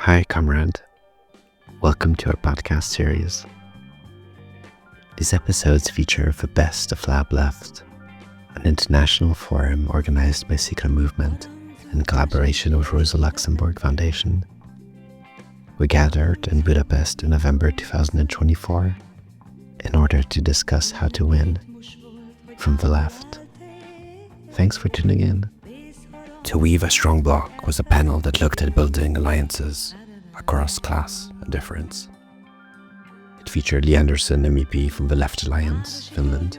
Hi, comrade. Welcome to our podcast series. These episodes feature the best of Lab-Left, an international forum organized by Szikra Movement in collaboration with Rosa Luxemburg Foundation. We gathered in Budapest in November 2024 in order to discuss how to win from the left. Thanks for tuning in. To weave a strong bloc was a panel that looked at building alliances across class and difference. It featured Li Andersson, MEP from the Left Alliance, Finland,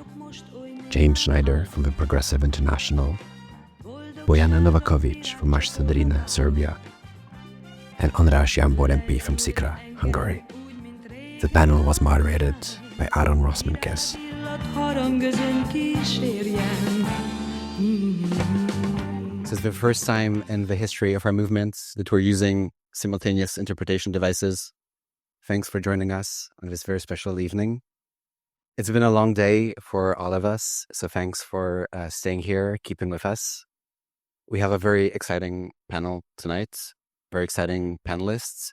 James Schneider from the Progressive International, Bojana Novakovic from Szadrina, Serbia, and András Jámbor MP from Szikra, Hungary. The panel was moderated by Áron Rosmankes. This is the first time in the history of our movement that we're using simultaneous interpretation devices. Thanks for joining us on this very special evening. It's been a long day for all of us, so thanks for staying here, keeping with us. We have a very exciting panel tonight, very exciting panelists.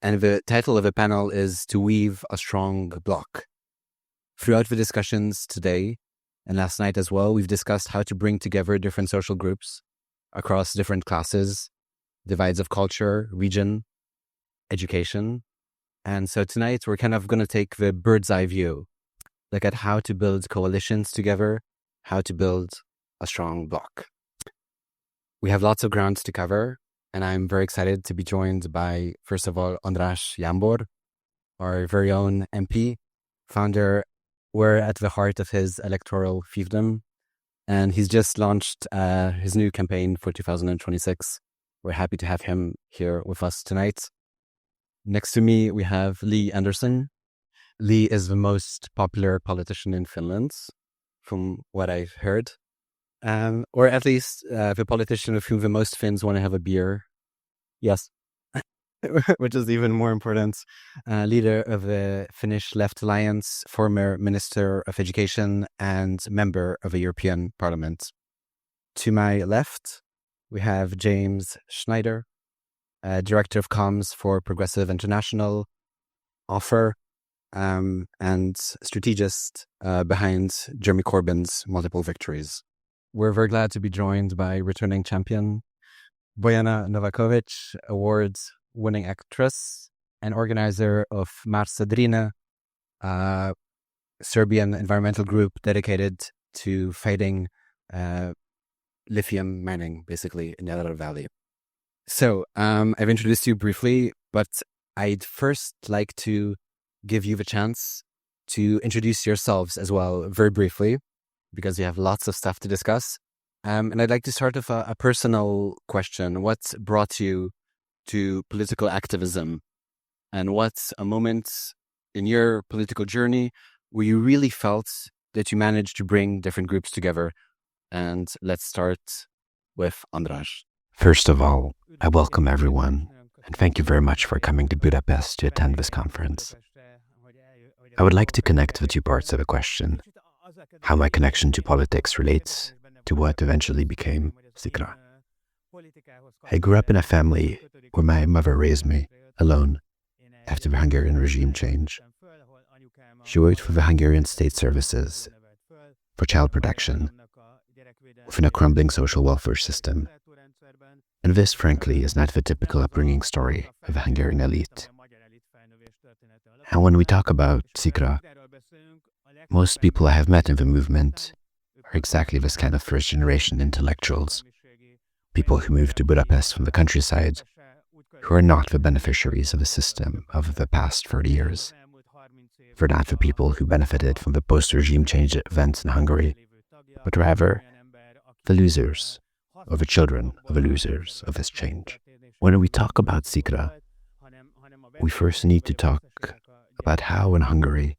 And the title of the panel is To Weave a Strong Bloc. Throughout the discussions today, and last night as well, we've discussed how to bring together different social groups across different classes, divides of culture, region, education. And so tonight we're kind of going to take the bird's eye view, look at how to build coalitions together, how to build a strong bloc. We have lots of ground to cover, and I'm very excited to be joined by, first of all, András Jámbor, our very own MP, founder. We're at the heart of his electoral fiefdom, and he's just launched his new campaign for 2026. We're happy to have him here with us tonight. Next to me, we have Li Andersson. Li is the most popular politician in Finland, from what I've heard, or at least the politician with whom the most Finns want to have a beer. Yes. Which is even more important, leader of the Finnish Left Alliance, former Minister of Education, and member of the European Parliament. To my left, we have James Schneider, Director of Comms for Progressive International, author, and strategist behind Jeremy Corbyn's multiple victories. We're very glad to be joined by returning champion, Bojana Novakovic, award-winning actress and organizer of Szadrina, a Serbian environmental group dedicated to fighting lithium mining, basically, in the Yellow Valley. So, I've introduced you briefly, but I'd first like to give you the chance to introduce yourselves as well, very briefly, because you have lots of stuff to discuss. And I'd like to start with a personal question. What brought you to political activism, and what's a moment in your political journey where you really felt that you managed to bring different groups together? And let's start with András. First of all, I welcome everyone, and thank you very much for coming to Budapest to attend this conference. I would like to connect the two parts of the question, how my connection to politics relates to what eventually became Szikra. I grew up in a family where my mother raised me alone after the Hungarian regime change. She worked for the Hungarian state services for child protection within a crumbling social welfare system. And this, frankly, is not the typical upbringing story of the Hungarian elite. And when we talk about Szikra, most people I have met in the movement are exactly this kind of first-generation intellectuals, people who moved to Budapest from the countryside, who are not the beneficiaries of the system of the past 30 years. They're not the people who benefited from the post-regime change events in Hungary, but rather the losers, or the children of the losers of this change. When we talk about Szikra, we first need to talk about how in Hungary,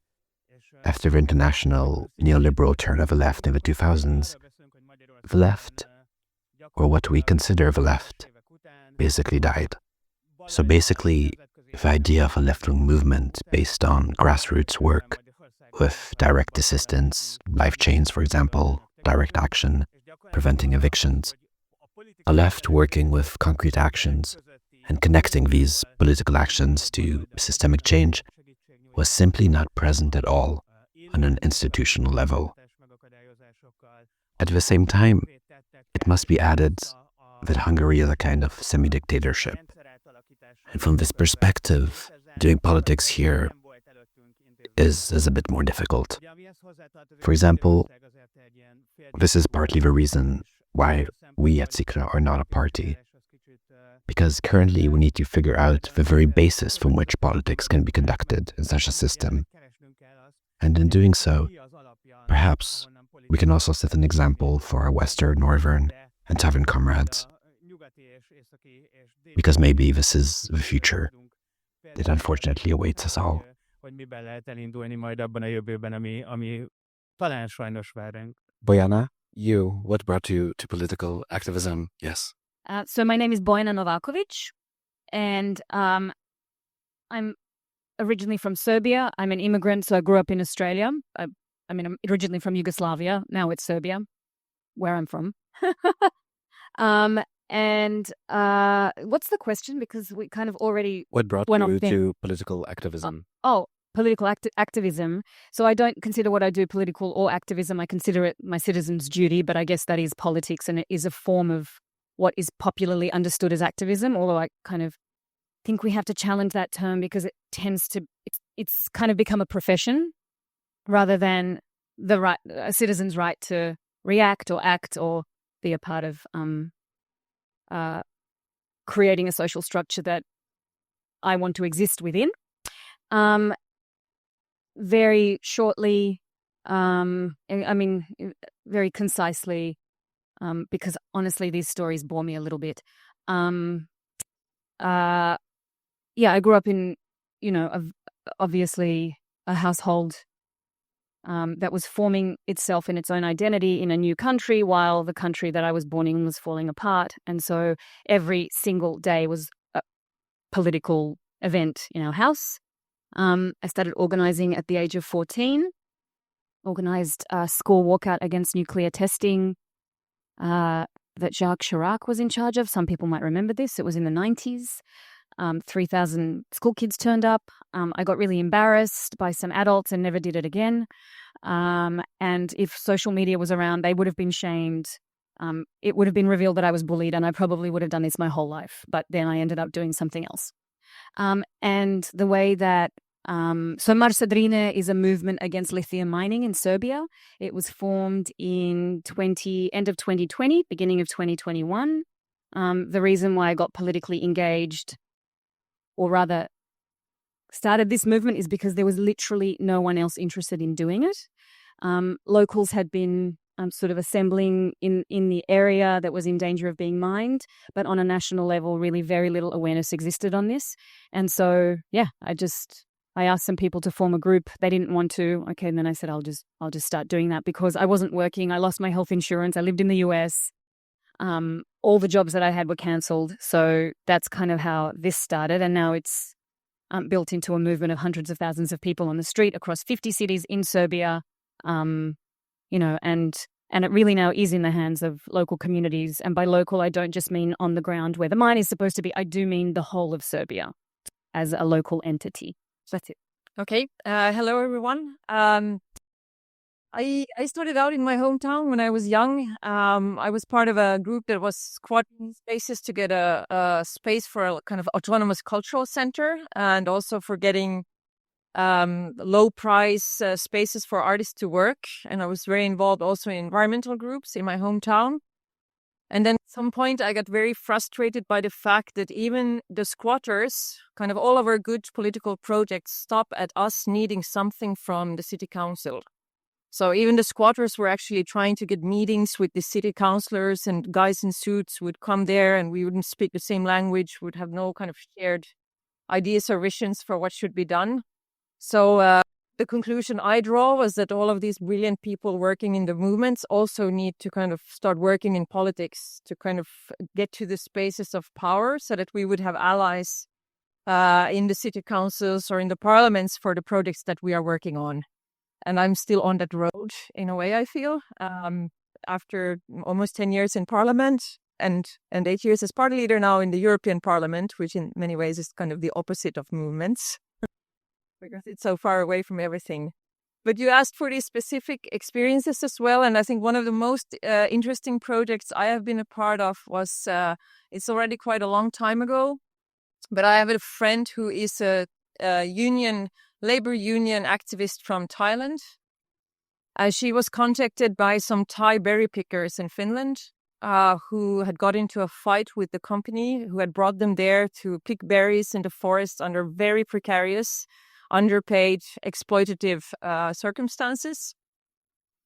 after the international neoliberal turn of the left in the 2000s, the left, or what we consider the left, basically died. So basically, the idea of a left-wing movement based on grassroots work with direct assistance, life chains, for example, direct action, preventing evictions, a left working with concrete actions and connecting these political actions to systemic change was simply not present at all on an institutional level. At the same time, it must be added that Hungary is a kind of semi-dictatorship. And from this perspective, doing politics here is a bit more difficult. For example, this is partly the reason why we at Szikra are not a party. Because currently we need to figure out the very basis from which politics can be conducted in such a system. And in doing so, perhaps we can also set an example for our Western, Northern, and Southern comrades. Because maybe this is the future that unfortunately awaits us all. Bojana, you, what brought you to political activism? Yes. So my name is Bojana Novakovic, and I'm originally from Serbia. I'm an immigrant, so I grew up in Australia. I'm originally from Yugoslavia. Now it's Serbia, where I'm from. And what's the question? Because we kind of already What brought you to political activism? Political activism. So I don't consider what I do political or activism. I consider it my citizen's duty, but I guess that is politics, and it is a form of what is popularly understood as activism, although I kind of think we have to challenge that term because it tends to, it's kind of become a profession rather than a citizen's right to react or act or be a part of creating a social structure that I want to exist within. Very shortly, very concisely, because honestly, these stories bore me a little bit. I grew up in, obviously a household that was forming itself in its own identity in a new country while the country that I was born in was falling apart. And so every single day was a political event in our house. I started organizing at the age of 14, organized a school walkout against nuclear testing that Jacques Chirac was in charge of. Some people might remember this. It was in the 90s. 3,000 school kids turned up. I got really embarrassed by some adults and never did it again. And if social media was around, they would have been shamed. It would have been revealed that I was bullied, and I probably would have done this my whole life. But then I ended up doing something else. And the way that so Marš Drine is a movement against lithium mining in Serbia. It was formed in end of 2020, beginning of 2021. The reason why I got politically engaged, or rather started this movement, is because there was literally no one else interested in doing it. Locals had been sort of assembling in the area that was in danger of being mined, but on a national level, really very little awareness existed on this. And so, I asked some people to form a group. They didn't want to. Okay, and then I said, I'll just start doing that because I wasn't working. I lost my health insurance. I lived in the US. All the jobs that I had were cancelled. So that's kind of how this started. And now it's built into a movement of hundreds of thousands of people on the street across 50 cities in Serbia. And it really now is in the hands of local communities. And by local, I don't just mean on the ground where the mine is supposed to be. I do mean the whole of Serbia as a local entity. So that's it. Okay. Hello, everyone. I started out in my hometown when I was young. I was part of a group that was squatting spaces to get a space for a kind of autonomous cultural center, and also for getting low price spaces for artists to work. And I was very involved also in environmental groups in my hometown. And then at some point I got very frustrated by the fact that even the squatters, kind of all of our good political projects, stop at us needing something from the city council. So even the squatters were actually trying to get meetings with the city councillors, and guys in suits would come there and we wouldn't speak the same language, would have no kind of shared ideas or visions for what should be done. So the conclusion I draw was that all of these brilliant people working in the movements also need to kind of start working in politics to kind of get to the spaces of power so that we would have allies in the city councils or in the parliaments for the projects that we are working on. And I'm still on that road in a way, I feel, after almost 10 years in parliament. and 8 years as party leader now in the European Parliament, which in many ways is kind of the opposite of movements because it's so far away from everything. But you asked for these specific experiences as well. And I think one of the most interesting projects I have been a part of was, it's already quite a long time ago, but I have a friend who is a labor union activist from Thailand. She was contacted by some Thai berry pickers in Finland who had got into a fight with the company who had brought them there to pick berries in the forest under very precarious, underpaid, exploitative circumstances.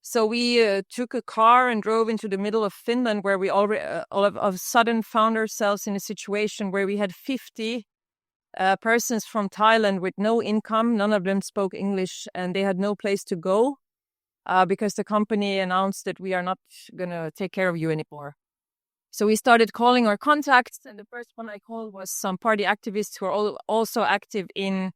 So we took a car and drove into the middle of Finland, where we all of a sudden found ourselves in a situation where we had 50 persons from Thailand with no income. None of them spoke English, and they had no place to go because the company announced that we are not going to take care of you anymore. So we started calling our contacts, and the first one I called was some party activists who are also active in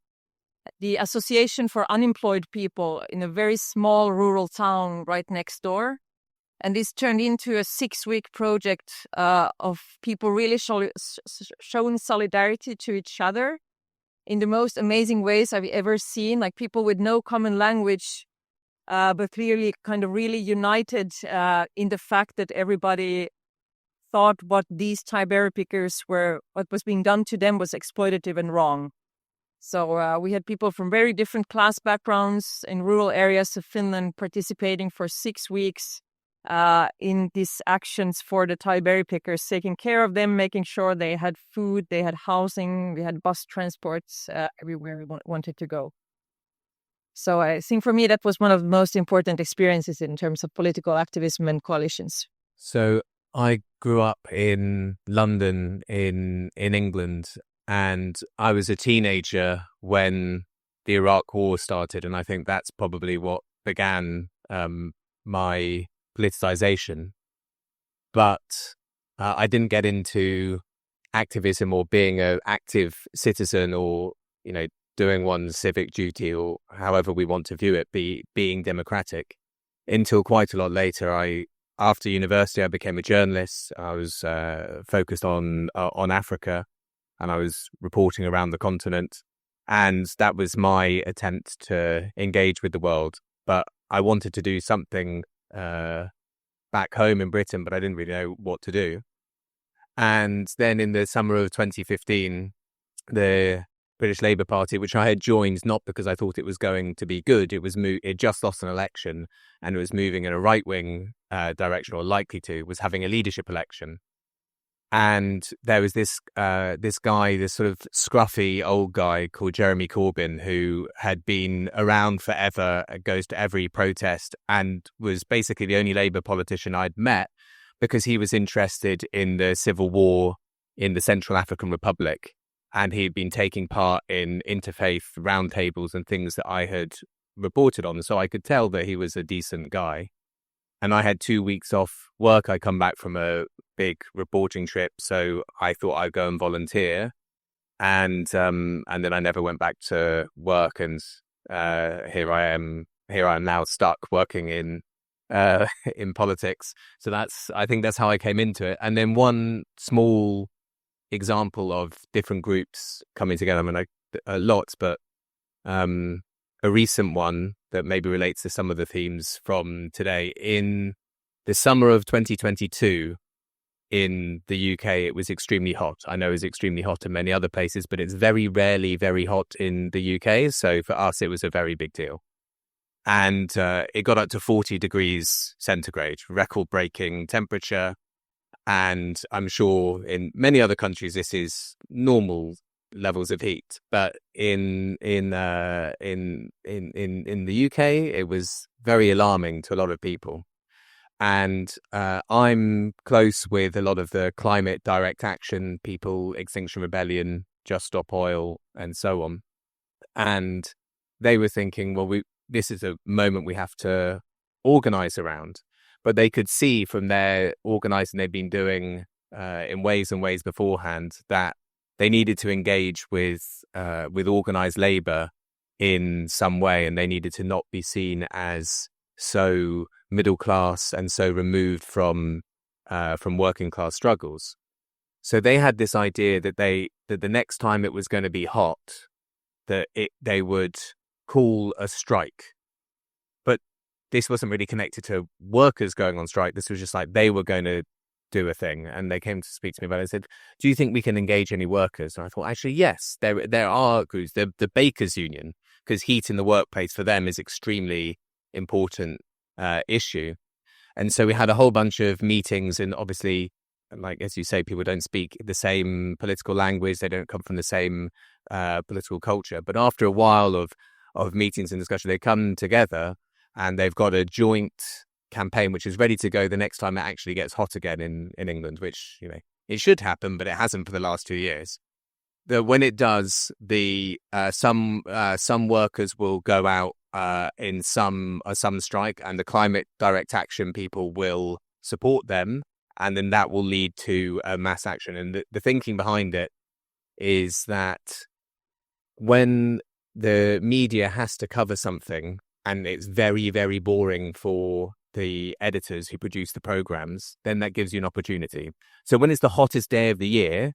the Association for Unemployed People in a very small rural town right next door. And this turned into a 6-week project of people really showing solidarity to each other in the most amazing ways I've ever seen, like people with no common language, but clearly kind of really united in the fact that everybody thought what these Thai berry pickers what was being done to them was exploitative and wrong. So we had people from very different class backgrounds in rural areas of Finland participating for 6 weeks in these actions for the Thai berry pickers, taking care of them, making sure they had food, they had housing, we had bus transports everywhere we wanted to go. So I think for me that was one of the most important experiences in terms of political activism and coalitions. So I grew up in London in England, and I was a teenager when the Iraq War started, and I think that's probably what began my politicization. But I didn't get into activism or being an active citizen or, doing one's civic duty or however we want to view it, being democratic, until quite a lot later. After university, I became a journalist. I was focused on Africa, and I was reporting around the continent. And that was my attempt to engage with the world. But I wanted to do something back home in Britain, but I didn't really know what to do. And then in the summer of 2015, the British Labour Party, which I had joined not because I thought it was going to be good, it just lost an election and it was moving in a right-wing direction, or likely to, was having a leadership election. And there was this guy, this sort of scruffy old guy called Jeremy Corbyn, who had been around forever, goes to every protest, and was basically the only Labour politician I'd met because he was interested in the civil war in the Central African Republic. And he'd been taking part in interfaith roundtables and things that I had reported on. So I could tell that he was a decent guy. And I had 2 weeks off work. I come back from a big reporting trip, so I thought I'd go and volunteer. And then I never went back to work. And here I am now stuck working in politics. So I think that's how I came into it. And then one small example of different groups coming together. I mean, a lot, but a recent one that maybe relates to some of the themes from today. In the summer of 2022, in the UK, it was extremely hot. I know it's extremely hot in many other places, but it's very rarely very hot in the UK. So for us, it was a very big deal. And it got up to 40 degrees centigrade, record-breaking temperature. And I'm sure in many other countries, this is normal levels of heat. But in the UK, it was very alarming to a lot of people. And I'm close with a lot of the climate direct action people, Extinction Rebellion, Just Stop Oil, and so on. And they were thinking, well, this is a moment we have to organize around. But they could see from their organizing they've been doing in ways and ways beforehand that they needed to engage with organized labor in some way, and they needed to not be seen as so middle class and so removed from from working class struggles. So they had this idea that the next time it was going to be hot, they would call a strike. But this wasn't really connected to workers going on strike. This was just like they were going to do a thing. And they came to speak to me about it. I said, do you think we can engage any workers? And I thought, actually, yes, there are groups. The Bakers Union, because heat in the workplace for them is extremely important issue. And so we had a whole bunch of meetings, and obviously, like as you say, people don't speak the same political language. They don't come from the same political culture. But after a while of meetings and discussion, they come together and they've got a joint campaign which is ready to go the next time it actually gets hot again in England, which, you know, it should happen, but it hasn't for the last 2 years. When it does, some workers will go out in some strike, and the climate direct action people will support them, and then that will lead to a mass action. And the thinking behind it is that when the media has to cover something and it's very, very boring for the editors who produce the programs, then that gives you an opportunity. So when it's the hottest day of the year,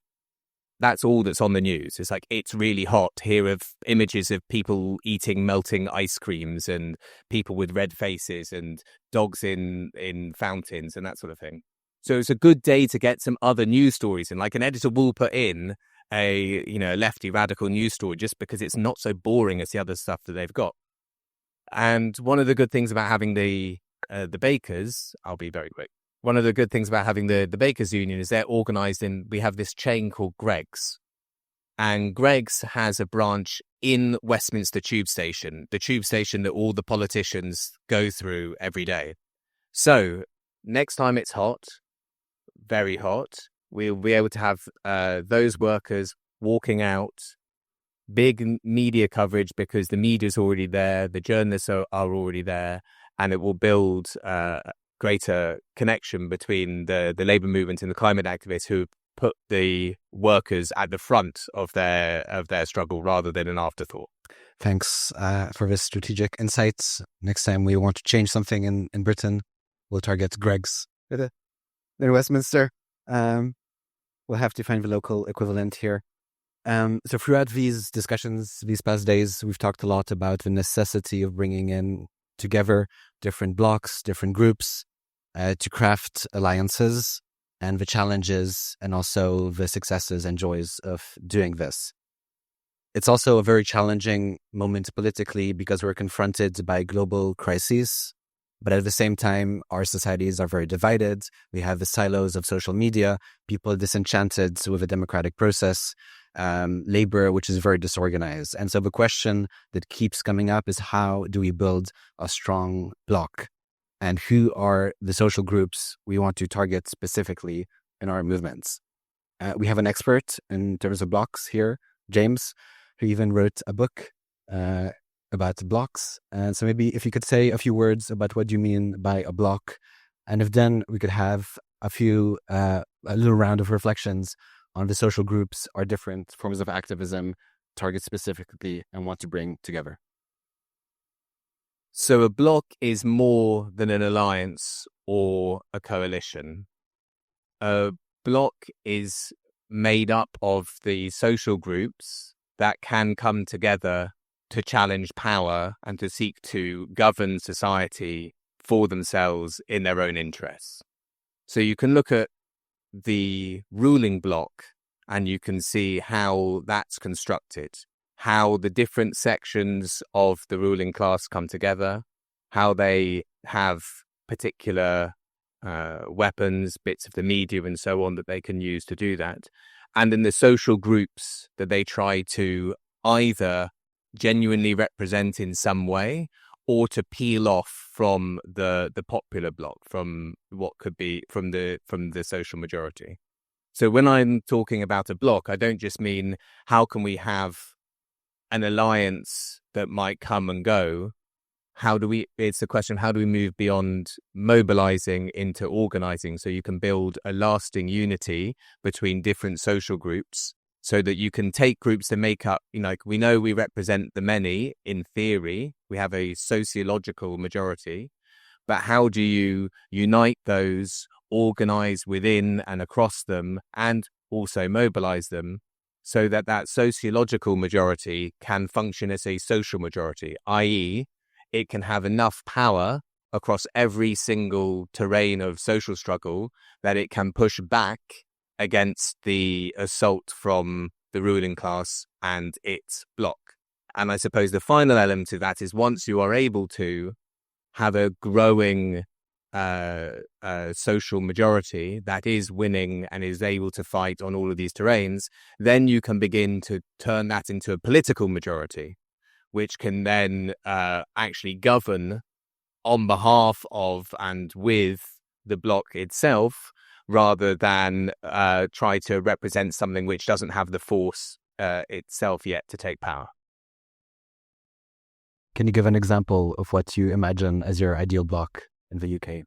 that's all that's on the news. It's like, it's really hot. Here are images of people eating melting ice creams and people with red faces and dogs in fountains and that sort of thing. So it's a good day to get some other news stories in. Like, an editor will put in a lefty radical news story just because it's not so boring as the other stuff that they've got. And one of the good things about having the bakers, I'll be very quick. One of the good things about having the Bakers Union is they're organized we have this chain called Greggs. And Greggs has a branch in Westminster Tube Station, the tube station that all the politicians go through every day. So next time it's hot, very hot, we'll be able to have those workers walking out, big media coverage because the media's already there, the journalists are already there, and it will build greater connection between the labour movement and the climate activists who put the workers at the front of their struggle rather than an afterthought. Thanks for this strategic insights. Next time we want to change something in Britain, we'll target Greggs in Westminster. We'll have to find the local equivalent here. So throughout these discussions, these past days, we've talked a lot about the necessity of bringing in together different blocs, different groups to craft alliances, and the challenges and also the successes and joys of doing this. It's also a very challenging moment politically because we're confronted by global crises, but at the same time, our societies are very divided. We have the silos of social media, people disenchanted with the democratic process, labor, which is very disorganized. And so the question that keeps coming up is, how do we build a strong bloc? And who are the social groups we want to target specifically in our movements? We have an expert in terms of blocs here, James, who even wrote a book about blocs. And so maybe if you could say a few words about what you mean by a bloc, and if then we could have a little round of reflections on the social groups or different forms of activism target specifically and want to bring together. So a bloc is more than an alliance or a coalition. A bloc is made up of the social groups that can come together to challenge power and to seek to govern society for themselves in their own interests. So you can look at the ruling bloc and you can see how that's constructed, how the different sections of the ruling class come together, how they have particular weapons, bits of the media and so on that they can use to do that. And in the social groups that they try to either genuinely represent in some way or to peel off from the popular bloc, from what could be from the social majority. So when I'm talking about a bloc, I don't just mean how can we have an alliance that might come and go. It's a question of how do we move beyond mobilizing into organizing so you can build a lasting unity between different social groups so that you can take groups that make up, we know we represent the many in theory, we have a sociological majority, but how do you unite those organize within and across them, and also mobilize them, so that that sociological majority can function as a social majority, i.e., it can have enough power across every single terrain of social struggle that it can push back against the assault from the ruling class and its bloc. And I suppose the final element of that is, once you are able to have a growing social majority that is winning and is able to fight on all of these terrains, then you can begin to turn that into a political majority, which can then actually govern on behalf of and with the bloc itself, rather than try to represent something which doesn't have the force itself yet to take power. Can you give an example of what you imagine as your ideal bloc in the UK?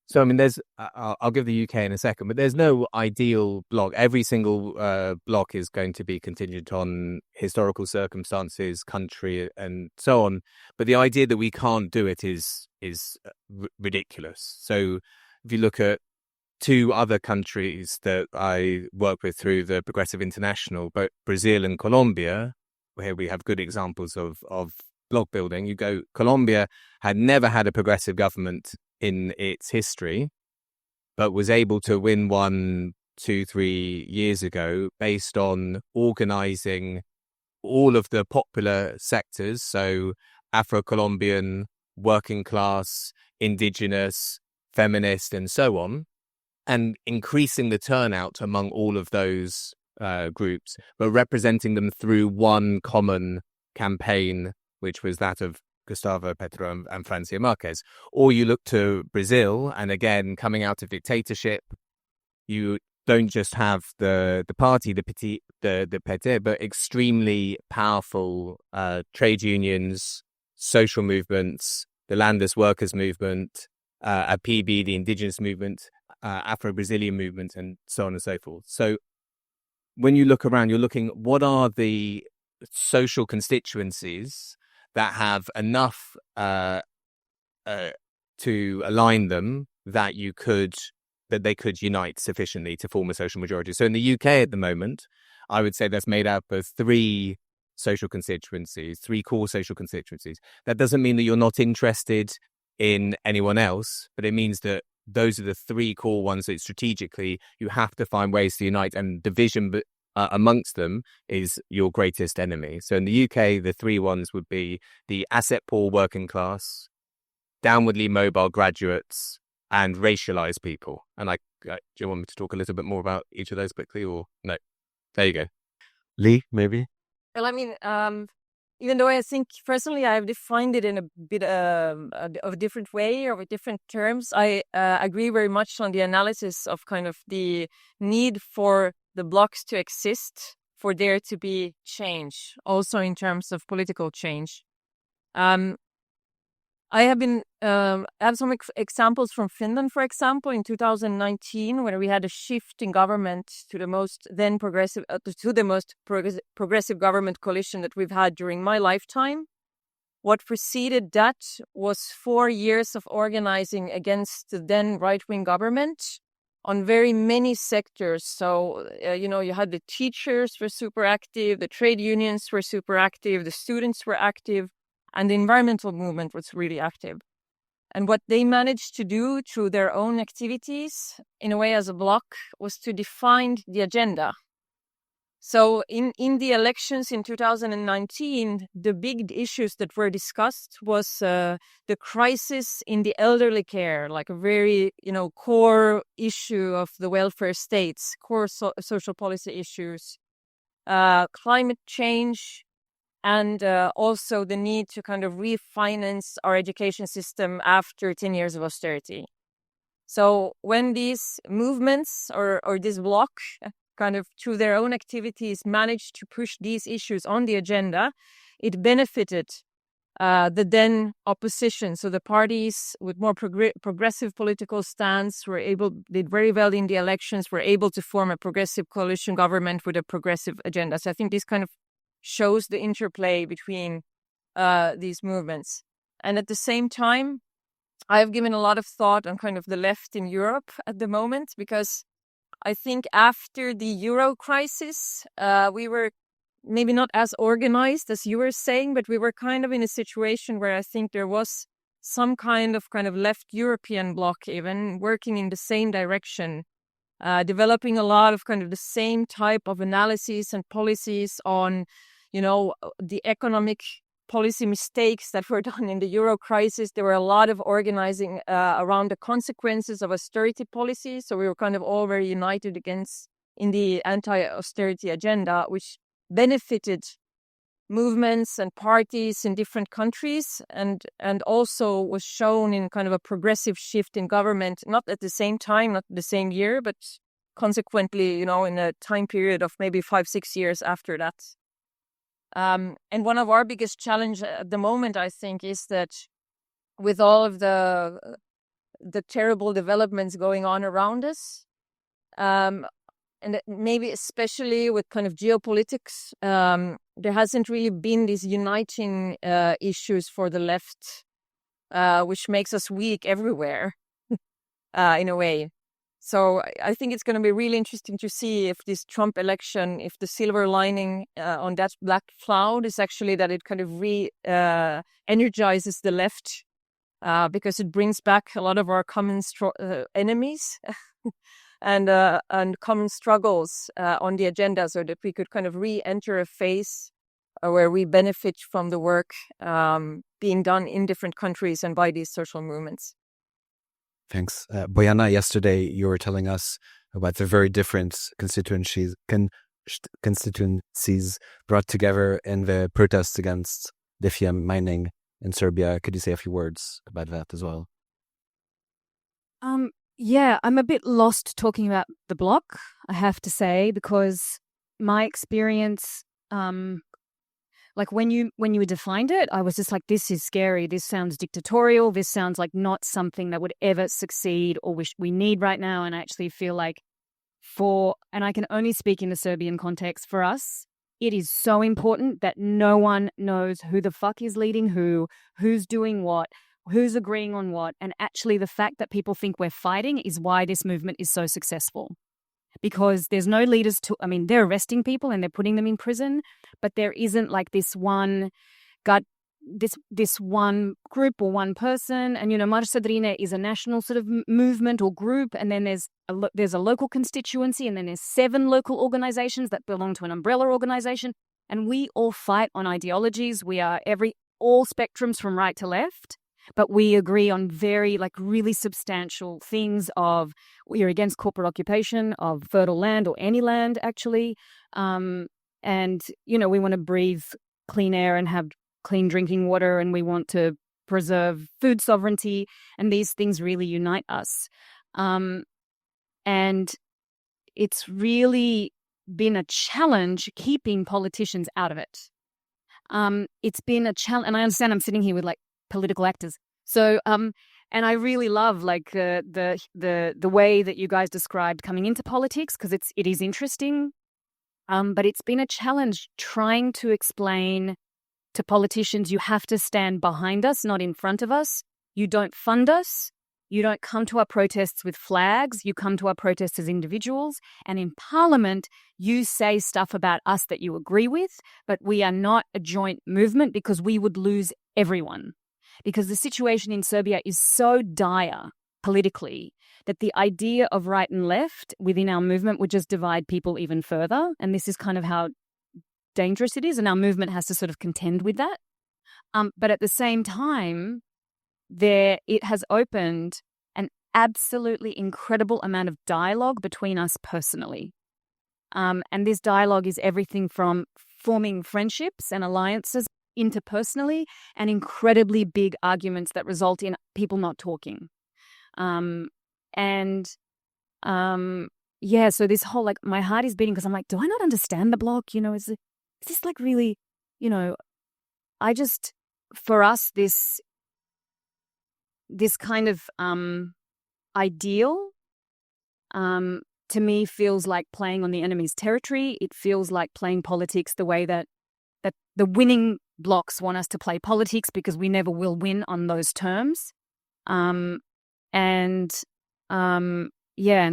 So, I mean, I'll give the UK in a second, but there's no ideal bloc. Every single bloc is going to be contingent on historical circumstances, country, and so on. But the idea that we can't do it is ridiculous. So if you look at two other countries that I work with through the Progressive International, but Brazil and Colombia, where we have good examples of bloc building. You go, Colombia had never had a progressive government in its history, but was able to win one 2-3 years ago based on organizing all of the popular sectors. So Afro-Colombian, working class, indigenous, feminist, and so on, and increasing the turnout among all of those groups, but representing them through one common campaign, which was that of Gustavo Petro and Francia Marquez. Or you look to Brazil, and again, coming out of dictatorship, you don't just have the party, the PT, but extremely powerful trade unions, social movements, the Landers Workers Movement, a PB, the indigenous movement, Afro-Brazilian movement, and so on and so forth. So when you look around, you're looking, what are the social constituencies that have enough to align them that they could unite sufficiently to form a social majority. So in the UK at the moment, I would say that's made up of three social constituencies, three core social constituencies. That doesn't mean that you're not interested in anyone else, but it means that those are the three core ones that strategically you have to find ways to unite, and division amongst them is your greatest enemy. So in the UK, the three ones would be the asset poor working class, downwardly mobile graduates, and racialized people. And do you want me to talk a little bit more about each of those quickly, or no? There you go. Lee, maybe? Well, I mean, even though I think personally I've defined it in a bit of a different way or with different terms, I agree very much on the analysis of kind of the need for the blocs to exist, for there to be change, also in terms of political change. I have some examples from Finland, for example, in 2019, where we had a shift in government to the most progressive government coalition that we've had during my lifetime. What preceded that was 4 years of organizing against the then right-wing government on very many sectors. So, you had the teachers were super active, the trade unions were super active, the students were active, and the environmental movement was really active. And what they managed to do through their own activities, in a way as a bloc, was to define the agenda. So in the elections in 2019, the big issues that were discussed was the crisis in the elderly care, like a very, core issue of the welfare states, core social policy issues, climate change, and also the need to kind of refinance our education system after 10 years of austerity. So when these movements or this bloc kind of through their own activities managed to push these issues on the agenda, it benefited the then opposition. So the parties with more progressive political stance did very well in the elections, were able to form a progressive coalition government with a progressive agenda. So I think this kind of shows the interplay between these movements. And at the same time, I have given a lot of thought on kind of the left in Europe at the moment, because I think after the Euro crisis, we were maybe not as organized as you were saying, but we were kind of in a situation where I think there was some kind of left European bloc even working in the same direction, developing a lot of kind of the same type of analyses and policies on, the economic policy mistakes that were done in the Euro crisis. There were a lot of organizing around the consequences of austerity policy. So we were kind of all very united in the anti-austerity agenda, which benefited movements and parties in different countries, and also was shown in kind of a progressive shift in government, not at the same time, not the same year, but consequently, in a time period of maybe 5-6 years after that. And one of our biggest challenges at the moment, I think, is that with all of the terrible developments going on around us, and maybe especially with kind of geopolitics, there hasn't really been these uniting issues for the left, which makes us weak everywhere, in a way. So I think it's going to be really interesting to see if this Trump election, if the silver lining on that black cloud is actually that it kind of energizes the left, because it brings back a lot of our common enemies and common struggles on the agenda, so that we could kind of re-enter a phase where we benefit from the work being done in different countries and by these social movements. Thanks. Bojana, yesterday you were telling us about the very different constituencies brought together in the protests against lithium mining in Serbia. Could you say a few words about that as well? Yeah, I'm a bit lost talking about the Bloc, I have to say, because my experience, like when you defined it, I was just like, this is scary. This sounds dictatorial. This sounds like not something that would ever succeed or we need right now. And I actually feel like and I can only speak in the Serbian context, for us, it is so important that no one knows who the fuck is leading who's doing what, who's agreeing on what. And actually the fact that people think we're fighting is why this movement is so successful. Because there's no leaders they're arresting people and they're putting them in prison, but there isn't like this one group or one person. And, Marša Drine is a national sort of movement or group. And then there's a local constituency, and then there's 7 local organizations that belong to an umbrella organization. And we all fight on ideologies. We are all spectrums from right to left. But we agree on very, really substantial things of we're against corporate occupation of fertile land or any land, actually. And, we want to breathe clean air and have clean drinking water, and we want to preserve food sovereignty. And these things really unite us. And it's really been a challenge keeping politicians out of it. It's been a challenge. And I understand I'm sitting here with political actors. So, and I really love the way that you guys described coming into politics, because it is interesting. But it's been a challenge trying to explain to politicians, you have to stand behind us, not in front of us. You don't fund us. You don't come to our protests with flags. You come to our protests as individuals. And in Parliament, you say stuff about us that you agree with, but we are not a joint movement, because we would lose everyone. Because the situation in Serbia is so dire politically that the idea of right and left within our movement would just divide people even further. And this is kind of how dangerous it is. And our movement has to sort of contend with that. But at the same time, it has opened an absolutely incredible amount of dialogue between us personally. And this dialogue is everything from forming friendships and alliances interpersonally, and incredibly big arguments that result in people not talking. So this whole, my heart is beating, because I'm like, do I not understand the Bloc? Is this really, for us, this kind of ideal to me feels like playing on the enemy's territory. It feels like playing politics the way that the winning blocs want us to play politics, because we never will win on those terms. And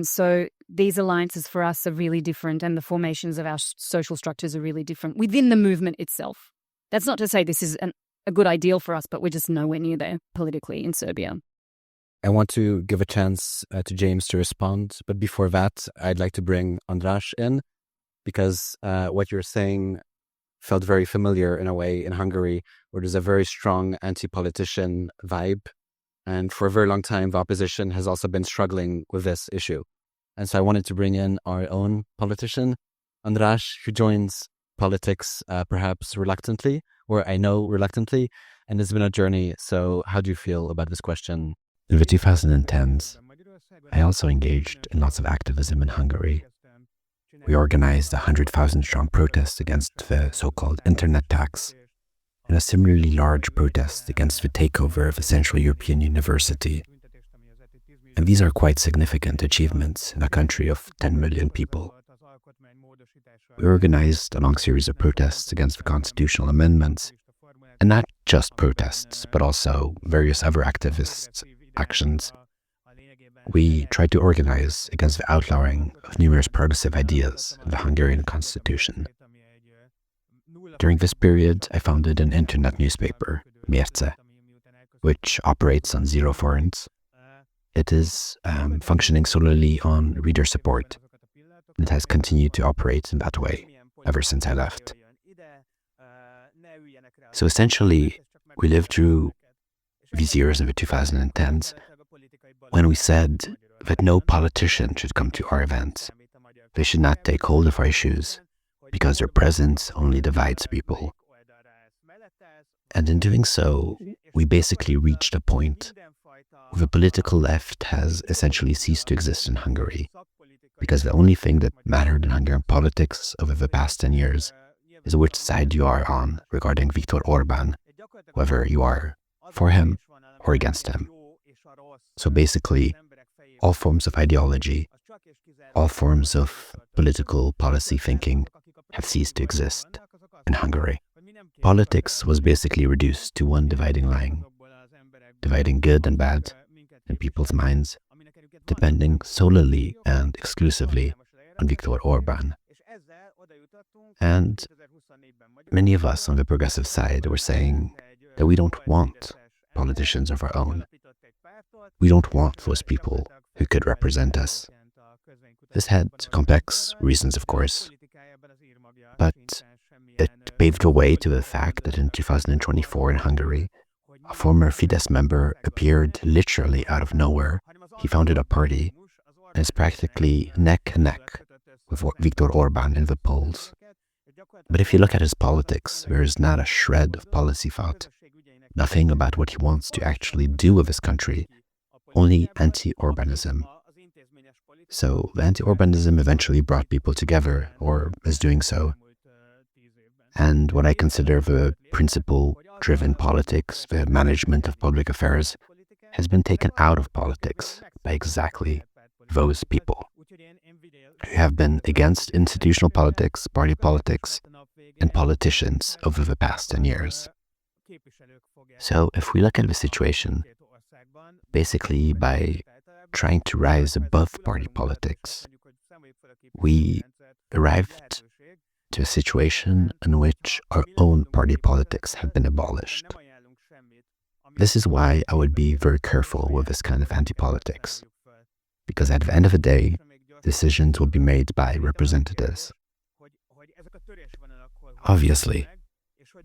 so these alliances for us are really different, and the formations of our social structures are really different within the movement itself. That's not to say this is a good ideal for us, but we're just nowhere near there politically in Serbia. I want to give a chance to James to respond, but before that, I'd like to bring András in, because what you're saying felt very familiar in a way in Hungary, where there's a very strong anti-politician vibe. And for a very long time, the opposition has also been struggling with this issue. And so I wanted to bring in our own politician, András, who joins politics perhaps reluctantly, or I know reluctantly, and it's been a journey. So how do you feel about this question? In the 2010s, I also engaged in lots of activism in Hungary. We organized a 100,000-strong protest against the so-called internet tax, and a similarly large protest against the takeover of a Central European university. And these are quite significant achievements in a country of 10 million people. We organized a long series of protests against the constitutional amendments, and not just protests, but also various other activist actions. We tried to organize against the outlawing of numerous progressive ideas in the Hungarian constitution. During this period, I founded an internet newspaper, Mérce, which operates on 0 forints. It is functioning solely on reader support. It has continued to operate in that way ever since I left. So essentially, we lived through these years in the 2010s when we said that no politician should come to our events. They should not take hold of our issues because their presence only divides people. And in doing so, we basically reached a point where the political left has essentially ceased to exist in Hungary, because the only thing that mattered in Hungarian politics over the past 10 years is which side you are on regarding Viktor Orbán, whether you are for him or against him. So basically, all forms of ideology, all forms of political policy thinking have ceased to exist in Hungary. Politics was basically reduced to one dividing line, dividing good and bad in people's minds, depending solely and exclusively on Viktor Orbán. And many of us on the progressive side were saying that we don't want politicians of our own. We don't want those people who could represent us. This had complex reasons, of course, but it paved the way to the fact that in 2024 in Hungary, a former Fidesz member appeared literally out of nowhere. He founded a party and is practically neck and neck with Viktor Orbán in the polls. But if you look at his politics, there is not a shred of policy thought, nothing about what he wants to actually do with his country, only anti-Orbánism. So the anti-Orbánism eventually brought people together, or is doing so. And what I consider the principle-driven politics, the management of public affairs, has been taken out of politics by exactly those people who have been against institutional politics, party politics, and politicians over the past 10 years. So if we look at the situation, basically by trying to rise above party politics, we arrived to a situation in which our own party politics have been abolished. This is why I would be very careful with this kind of anti-politics, because at the end of the day, decisions will be made by representatives. Obviously,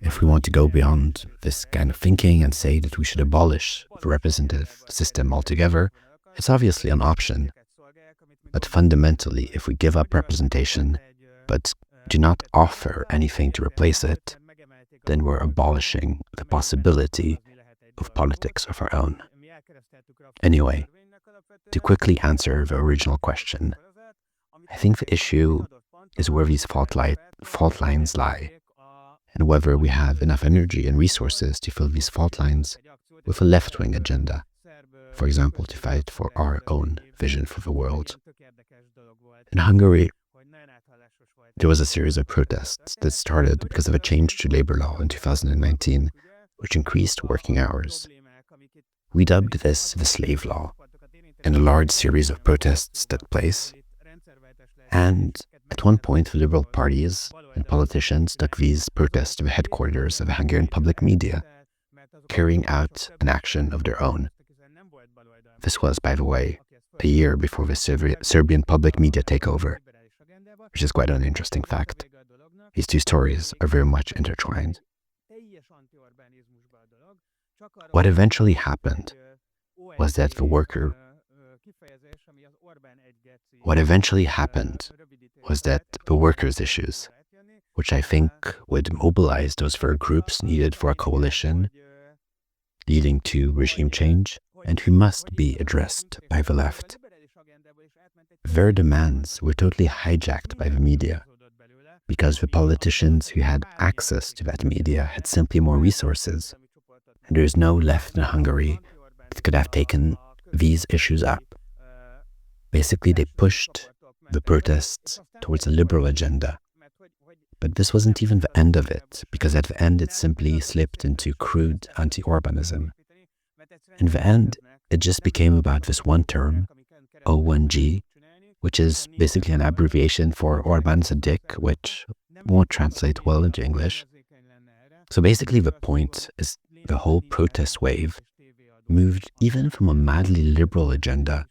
if we want to go beyond this kind of thinking and say that we should abolish the representative system altogether, it's obviously an option. But fundamentally, if we give up representation, but do not offer anything to replace it, then we're abolishing the possibility of politics of our own. Anyway, to quickly answer the original question, I think the issue is where these fault lines lie, and whether we have enough energy and resources to fill these fault lines with a left-wing agenda, for example, to fight for our own vision for the world. In Hungary, there was a series of protests that started because of a change to labor law in 2019, which increased working hours. We dubbed this the slave law, and a large series of protests took place. And at one point, the liberal parties and politicians took these protests to the headquarters of the Hungarian public media, carrying out an action of their own. This was, by the way, a year before the Serbian public media takeover, which is quite an interesting fact. These two stories are very much intertwined. What eventually happened was that the workers' issues, which I think would mobilize those very groups needed for a coalition leading to regime change, and who must be addressed by the left. Their demands were totally hijacked by the media, because the politicians who had access to that media had simply more resources, and there is no left in Hungary that could have taken these issues up. Basically, they pushed the protests towards a liberal agenda. But this wasn't even the end of it, because at the end it simply slipped into crude anti-Orbanism. In the end, it just became about this one term, O1G, which is basically an abbreviation for Orban's a dick, which won't translate well into English. So basically the point is the whole protest wave moved even from a madly liberal agenda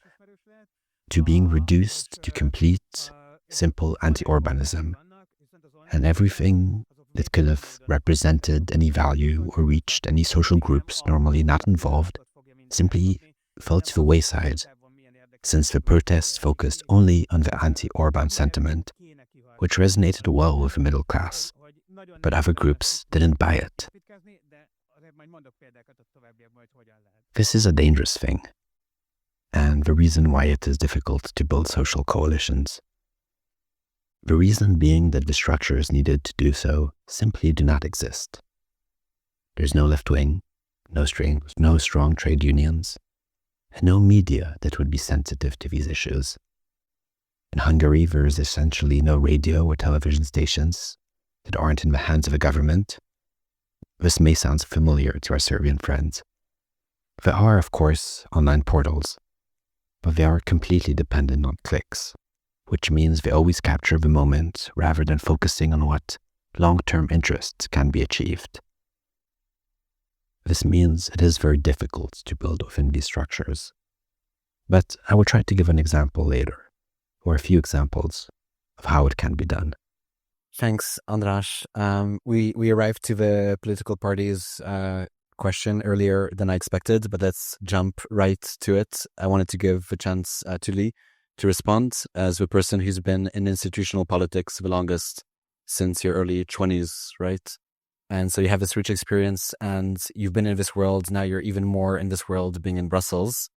to being reduced to complete, simple anti-Orbanism. And everything that could have represented any value or reached any social groups normally not involved simply fell to the wayside, since the protests focused only on the anti-Orban sentiment, which resonated well with the middle class, but other groups didn't buy it. This is a dangerous thing, and the reason why it is difficult to build social coalitions. The reason being that the structures needed to do so simply do not exist. There's no left wing, no strong trade unions, and no media that would be sensitive to these issues. In Hungary, there is essentially no radio or television stations that aren't in the hands of a government. This may sound familiar to our Serbian friends. There are, of course, online portals, but they are completely dependent on clicks, which means they always capture the moment rather than focusing on what long-term interests can be achieved. This means it is very difficult to build within these structures. But I will try to give an example later, or a few examples of how it can be done. Thanks, András. We arrived to the political parties question earlier than I expected, but let's jump right to it. I wanted to give a chance to Lee to respond as the person who's been in institutional politics the longest since your early 20s, right? And so you have this rich experience and you've been in this world. Now you're even more in this world being in Brussels.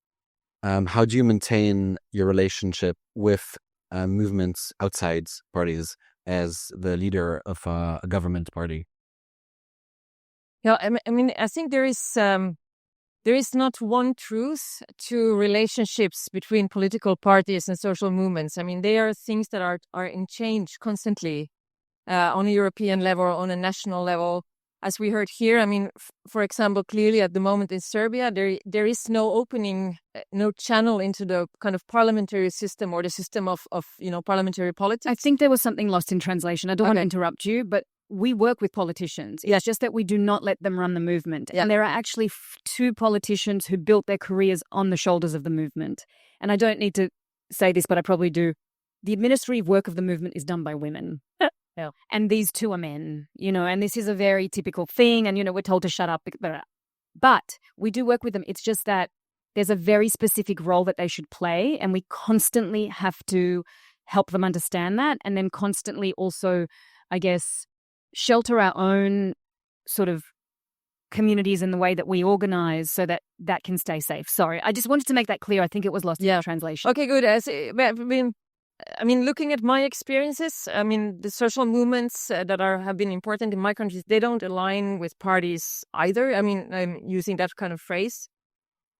How do you maintain your relationship with movements outside parties as the leader of a government party? Yeah, I mean, I think there is not one truth to relationships between political parties and social movements. I mean, they are things that are in change constantly on a European level, on a national level. As we heard here, I mean, for example, clearly at the moment in Serbia, there is no opening, no channel into the kind of parliamentary system or the system of parliamentary politics. I think there was something lost in translation. I don't want to interrupt you, but we work with politicians. It's just that we do not let them run the movement. Yeah. And there are actually two politicians who built their careers on the shoulders of the movement. And I don't need to say this, but I probably do. The administrative work of the movement is done by women. Yeah. And these two are men, and this is a very typical thing. And, we're told to shut up. But we do work with them. It's just that there's a very specific role that they should play. And we constantly have to help them understand that. And then constantly also, I guess, shelter our own sort of communities in the way that we organize so that that can stay safe. Sorry, I just wanted to make that clear. I think it was lost in translation. Okay, good. I mean, looking at my experiences, I mean, the social movements that have been important in my country, they don't align with parties either. I mean, I'm using that kind of phrase.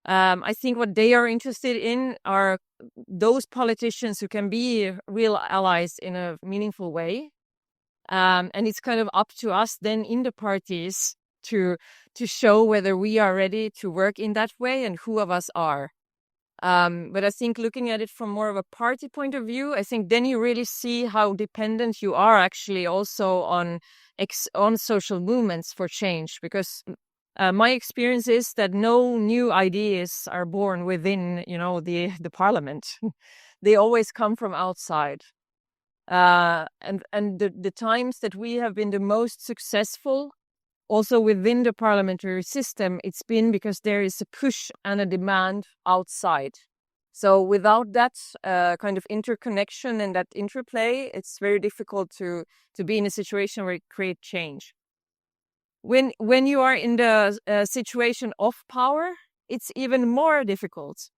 I think what they are interested in are those politicians who can be real allies in a meaningful way. And it's kind of up to us then in the parties to show whether we are ready to work in that way and who of us are. But I think looking at it from more of a party point of view, I think then you really see how dependent you are actually also on social movements for change. Because my experience is that no new ideas are born within, the parliament. They always come from outside. And the times that we have been the most successful, also within the parliamentary system, it's been because there is a push and a demand outside. So without that kind of interconnection and that interplay, it's very difficult to be in a situation where you create change. When you are in the situation of power, it's even more difficult.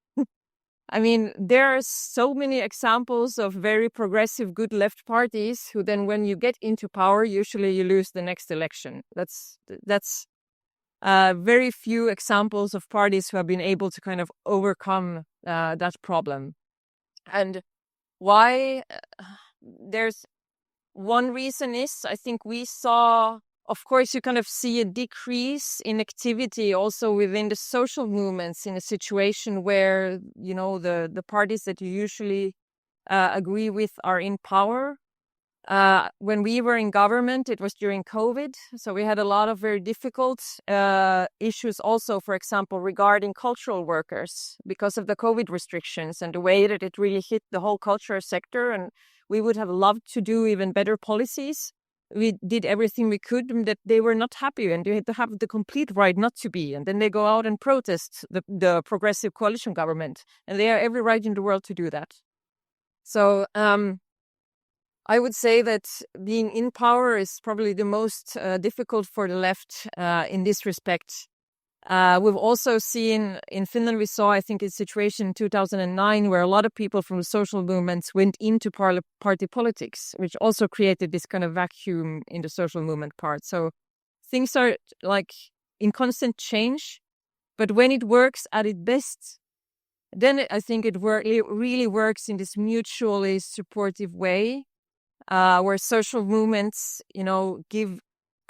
I mean, there are so many examples of very progressive, good left parties who then, when you get into power, usually you lose the next election. That's very few examples of parties who have been able to kind of overcome that problem. And why? There's one reason is, I think we saw, of course, you kind of see a decrease in activity also within the social movements in a situation where, the parties that you usually agree with are in power. When we were in government, it was during COVID. So we had a lot of very difficult issues also, for example, regarding cultural workers because of the COVID restrictions and the way that it really hit the whole culture sector. And we would have loved to do even better policies. We did everything we could, that they were not happy and they had to have the complete right not to be. And then they go out and protest the progressive coalition government. And they have every right in the world to do that. So I would say that being in power is probably the most difficult for the left in this respect. We've also seen in Finland, we saw, I think, a situation in 2009 where a lot of people from the social movements went into party politics, which also created this kind of vacuum in the social movement part. So things are like in constant change, but when it works at its best, then I think it really works in this mutually supportive way, where social movements,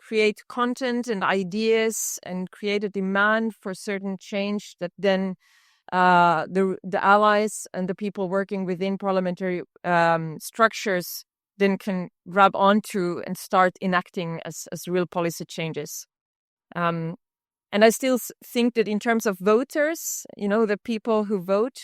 create content and ideas and create a demand for certain change that then the allies and the people working within parliamentary structures then can grab onto and start enacting as real policy changes. And I still think that in terms of voters, the people who vote,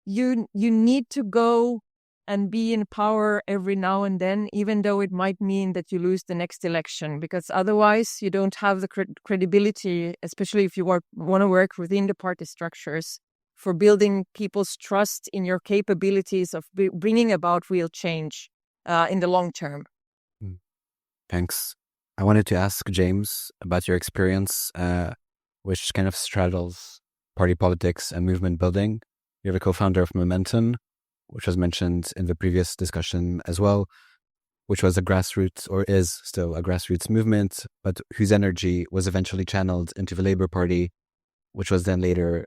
you need to go and be in power every now and then, even though it might mean that you lose the next election, because otherwise you don't have the credibility, especially if you want to work within the party structures, for building people's trust in your capabilities of bringing about real change in the long term. Thanks. I wanted to ask James about your experience, which kind of straddles party politics and movement building. You're the co-founder of Momentum, which was mentioned in the previous discussion as well, which was a grassroots, or is still a grassroots movement, but whose energy was eventually channeled into the Labour Party, which was then later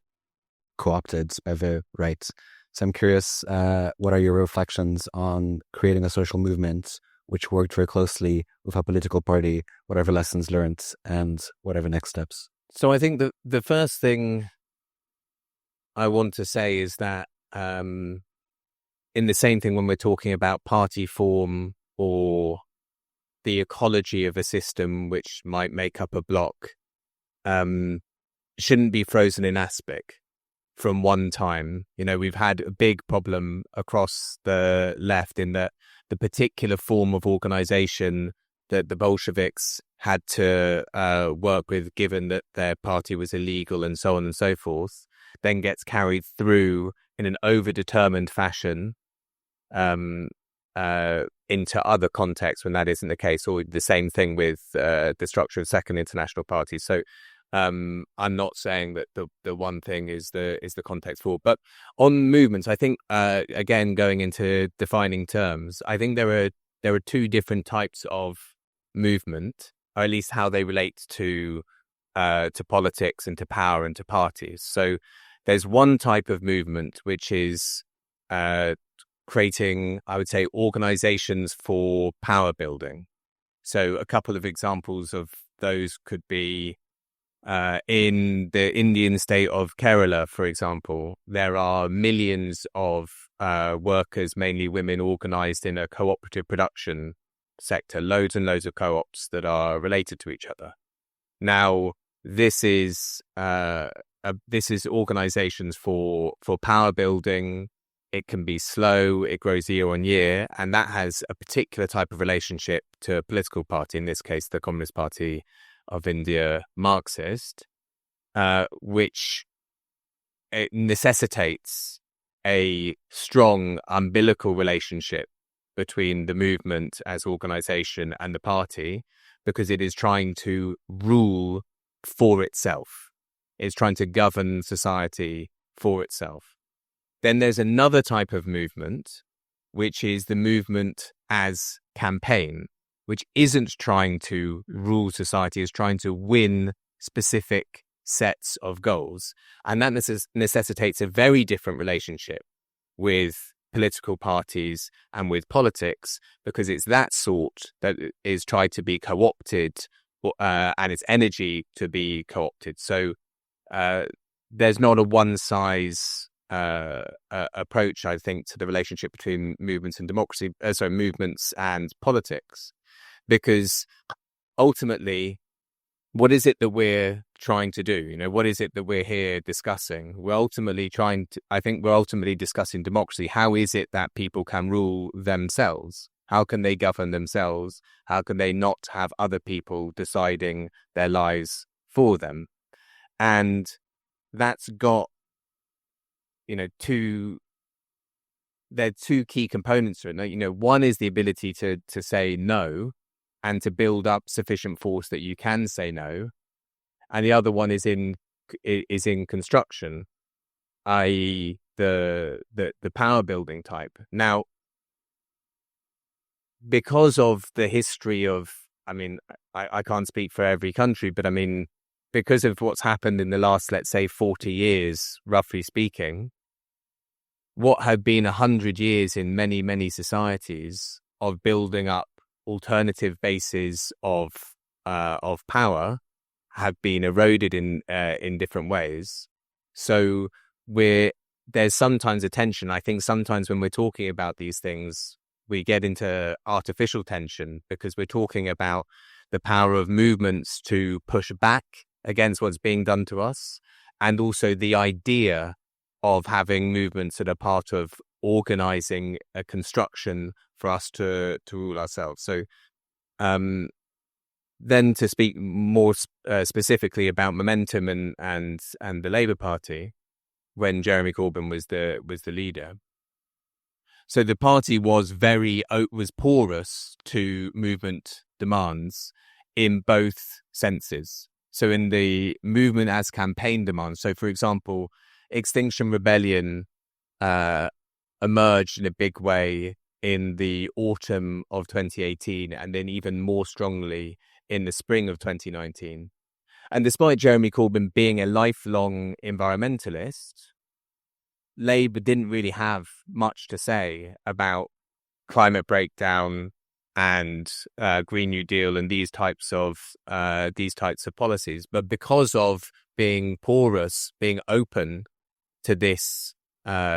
co-opted by the right. So I'm curious, what are your reflections on creating a social movement which worked very closely with a political party? What are the lessons learned and what are the next steps? So I think the first thing I want to say is that in the same thing when we're talking about party form or the ecology of a system which might make up a bloc, shouldn't be frozen in aspic from one time. We've had a big problem across the left in that the particular form of organization that the Bolsheviks had to work with, given that their party was illegal and so on and so forth, then gets carried through in an overdetermined fashion into other contexts when that isn't the case, or the same thing with the structure of second international parties. So I'm not saying that the one thing is the context for, but on movements, I think again going into defining terms, I think there are two different types of movement, or at least how they relate to politics and to power and to parties. So there's one type of movement which is creating, I would say, organizations for power building. So a couple of examples of those could be in the Indian state of Kerala, for example, there are millions of workers, mainly women, organized in a cooperative production sector, loads and loads of co-ops that are related to each other. Now, this is organizations for power building. It can be slow, it grows year on year, and that has a particular type of relationship to a political party, in this case, the Communist Party of India, Marxist, which it necessitates a strong umbilical relationship between the movement as organization and the party, because it is trying to rule for itself. It's trying to govern society for itself. Then there's another type of movement, which is the movement as campaign, which isn't trying to rule society, is trying to win specific sets of goals. And that necessitates a very different relationship with political parties and with politics, because it's that sort that is tried to be co-opted and its energy to be co-opted. So there's not a one-size approach, I think, to the relationship between movements and movements and politics, because ultimately, what is it that we're trying to do? You know, what is it that we're here discussing? We're ultimately discussing democracy. How is it that people can rule themselves? How can they govern themselves? How can they not have other people deciding their lives for them? And that's got, there are two key components to it. One is the ability to say no and to build up sufficient force that you can say no. And the other one is in construction, i.e. the power building type. Now, because of the history of, I can't speak for every country, but because of what's happened in the last, let's say, 40 years, roughly speaking, what had been 100 years in many, many societies of building up alternative bases of power have been eroded in different ways. So there's sometimes a tension. I think sometimes when we're talking about these things, we get into artificial tension, because we're talking about the power of movements to push back against what's being done to us, and also the idea of having movements that are part of organizing a construction for us to rule ourselves. So then to speak more specifically about momentum and the Labour Party, when Jeremy Corbyn was the leader. So the party was porous to movement demands in both senses. So in the movement as campaign demands, so for example, Extinction Rebellion emerged in a big way in the autumn of 2018, and then even more strongly in the spring of 2019. And despite Jeremy Corbyn being a lifelong environmentalist, Labour didn't really have much to say about climate breakdown and Green New Deal and these types of policies. But because of being porous, being open to this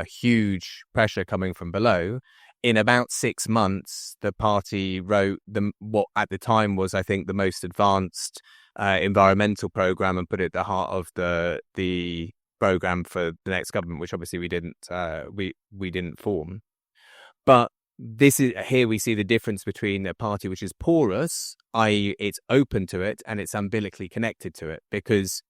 huge pressure coming from below, in about 6 months, the party wrote what at the time was, I think, the most advanced environmental program, and put it at the heart of the program for the next government, which obviously we didn't form. But here we see the difference between a party which is porous, i.e. it's open to it and it's umbilically connected to it, because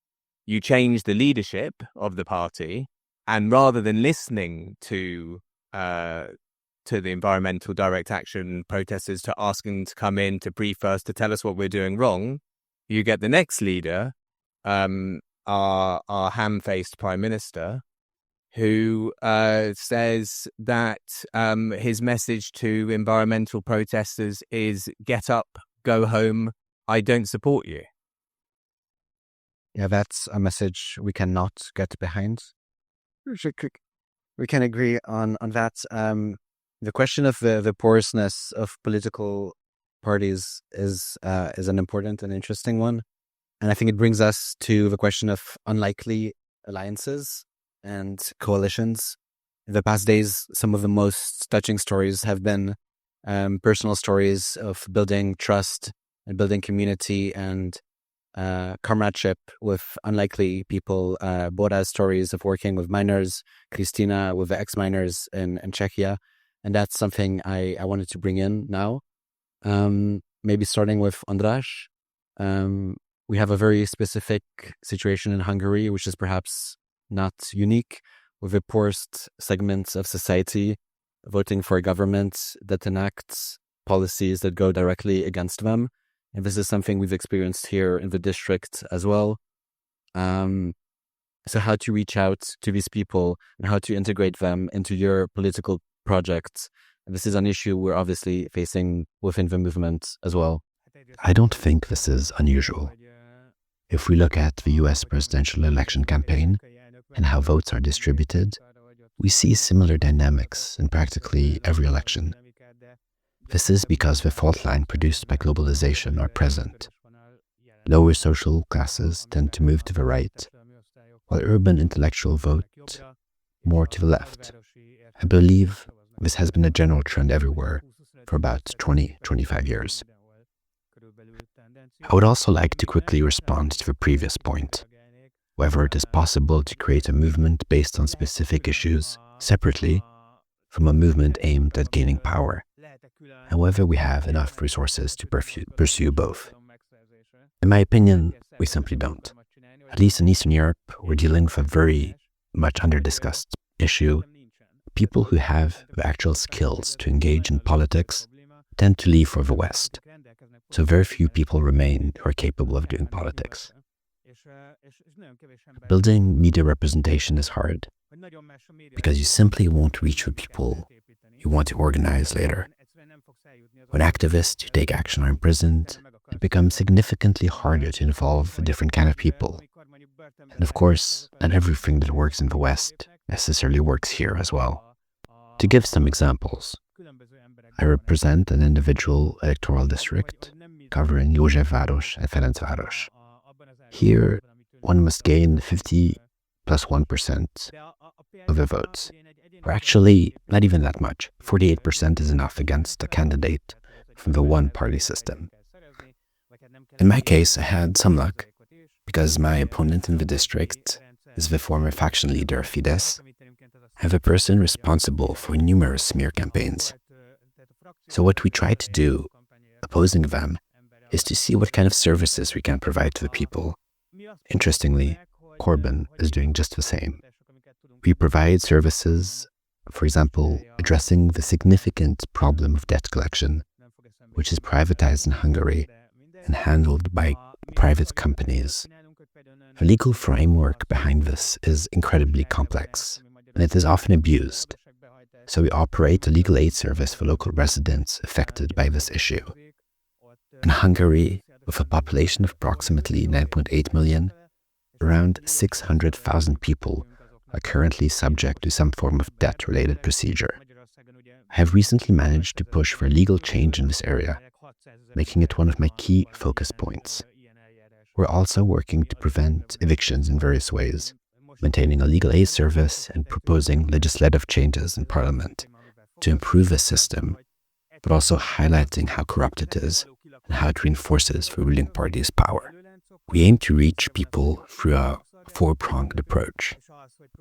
you change the leadership of the party, and rather than listening to the environmental direct action protesters, to asking to come in to brief us, to tell us what we're doing wrong, you get the next leader, our ham-faced Prime Minister, who says that his message to environmental protesters is get up, go home, I don't support you. Yeah, that's a message we cannot get behind. We can agree on that. The question of the porousness of political parties is an important and interesting one. And I think it brings us to the question of unlikely alliances and coalitions. In the past days, some of the most touching stories have been personal stories of building trust and building community and comradeship with unlikely people. Bora's stories of working with miners, Christina with the ex-miners in Czechia. And that's something I wanted to bring in now. Maybe starting with András. We have a very specific situation in Hungary, which is perhaps not unique, with the poorest segments of society voting for a government that enacts policies that go directly against them. And this is something we've experienced here in the district as well. So how to reach out to these people and how to integrate them into your political projects. And this is an issue we're obviously facing within the movement as well. I don't think this is unusual. If we look at the US presidential election campaign and how votes are distributed, we see similar dynamics in practically every election. This is because the fault line produced by globalization are present. Lower social classes tend to move to the right, while urban intellectuals vote more to the left. I believe this has been a general trend everywhere for about 20-25 years. I would also like to quickly respond to the previous point, whether it is possible to create a movement based on specific issues separately from a movement aimed at gaining power, and whether we have enough resources to pursue both. In my opinion, we simply don't. At least in Eastern Europe, we're dealing with a very much under-discussed issue. People who have the actual skills to engage in politics tend to leave for the West. So very few people remain who are capable of doing politics. Building media representation is hard because you simply won't reach the people you want to organize later. When activists who take action are imprisoned, it becomes significantly harder to involve a different kind of people. And of course, not everything that works in the West necessarily works here as well. To give some examples, I represent an individual electoral district covering Józsefváros and Ferencváros. Here, one must gain 50 plus 1% of the votes. Or actually, not even that much. 48% is enough against a candidate from the one-party system. In my case, I had some luck, because my opponent in the district is the former faction leader of Fidesz and the person responsible for numerous smear campaigns. So what we try to do, opposing them, is to see what kind of services we can provide to the people. Interestingly, Corbyn is doing just the same. We provide services, for example, addressing the significant problem of debt collection, which is privatized in Hungary and handled by private companies. The legal framework behind this is incredibly complex, and it is often abused. So we operate a legal aid service for local residents affected by this issue. In Hungary, with a population of approximately 9.8 million, around 600,000 people are currently subject to some form of debt-related procedure. I have recently managed to push for legal change in this area, making it one of my key focus points. We're also working to prevent evictions in various ways, maintaining a legal aid service and proposing legislative changes in Parliament to improve the system, but also highlighting how corrupt it is and how it reinforces the ruling party's power. We aim to reach people through a four-pronged approach,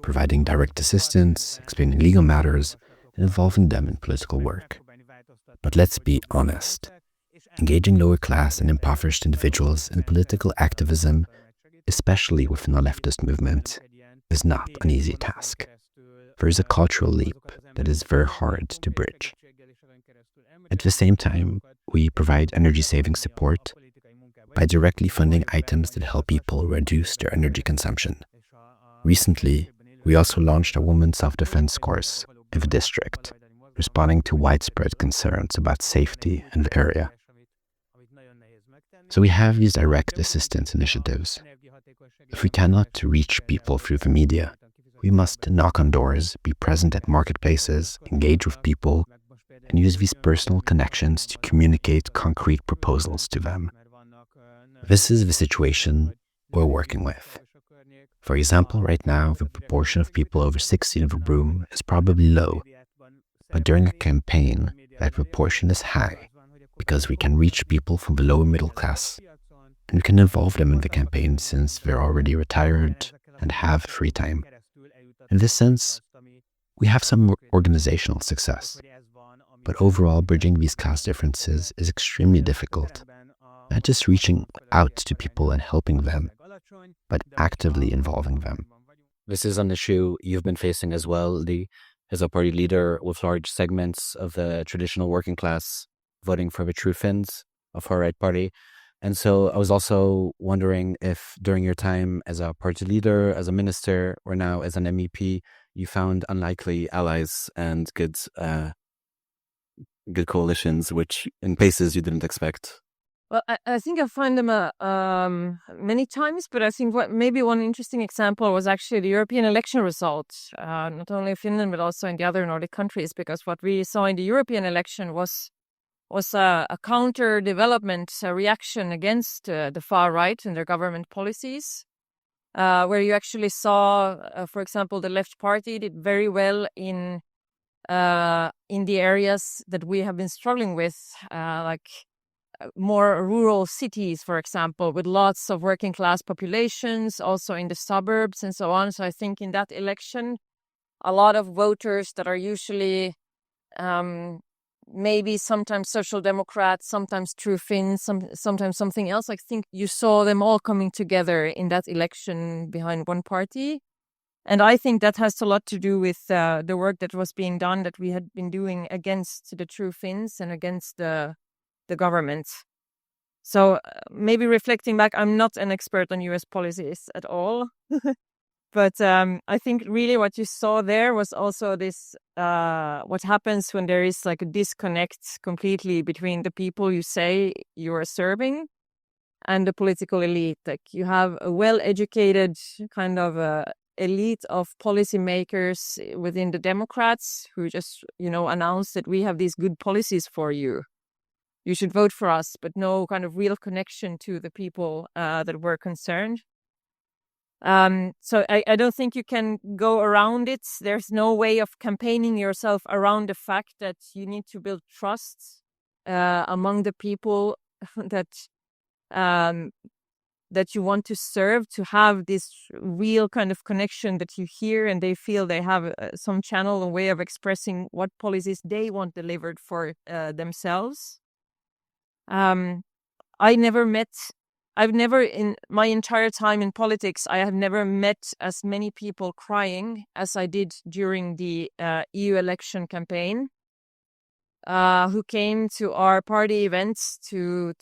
providing direct assistance, explaining legal matters, and involving them in political work. But let's be honest. Engaging lower-class and impoverished individuals in political activism, especially within the leftist movement, is not an easy task. There is a cultural leap that is very hard to bridge. At the same time, we provide energy-saving support by directly funding items that help people reduce their energy consumption. Recently, we also launched a women's self-defense course in the district, responding to widespread concerns about safety in the area. So we have these direct assistance initiatives. If we cannot reach people through the media, we must knock on doors, be present at marketplaces, engage with people, and use these personal connections to communicate concrete proposals to them. This is the situation we're working with. For example, right now, the proportion of people over 60 in the room is probably low, but during a campaign, that proportion is high, because we can reach people from the lower middle class, and we can involve them in the campaign since they're already retired and have free time. In this sense, we have some organizational success, but overall bridging these class differences is extremely difficult. Not just reaching out to people and helping them, but actively involving them. This is an issue you've been facing as well, Lee, as a party leader with large segments of the traditional working class voting for the True Finns, a far-right party. And so I was also wondering if during your time as a party leader, as a minister, or now as an MEP, you found unlikely allies and good coalitions, which in places you didn't expect. Well, I think I find them many times, but I think maybe one interesting example was actually the European election results, not only in Finland, but also in the other Nordic countries, because what we saw in the European election was a counter-development, a reaction against the far right and their government policies, where you actually saw, for example, the Left Party did very well in the areas that we have been struggling with, like more rural cities, for example, with lots of working class populations, also in the suburbs and so on. So I think in that election, a lot of voters that are usually maybe sometimes Social Democrats, sometimes True Finns, sometimes something else. I think you saw them all coming together in that election behind one party. And I think that has a lot to do with the work that was being done, that we had been doing against the True Finns and against the government. So maybe reflecting back, I'm not an expert on US policies at all. But I think really what you saw there was also this, what happens when there is like a disconnect completely between the people you say you are serving and the political elite. Like you have a well-educated kind of elite of policymakers within the Democrats who just, announce that we have these good policies for you. You should vote for us, but no kind of real connection to the people that were concerned. So I don't think you can go around it. There's no way of campaigning yourself around the fact that you need to build trust among the people that you want to serve, to have this real kind of connection that you hear and they feel they have some channel, a way of expressing what policies they want delivered for themselves. I've never in my entire time in politics, I have never met as many people crying as I did during the EU election campaign, who came to our party events to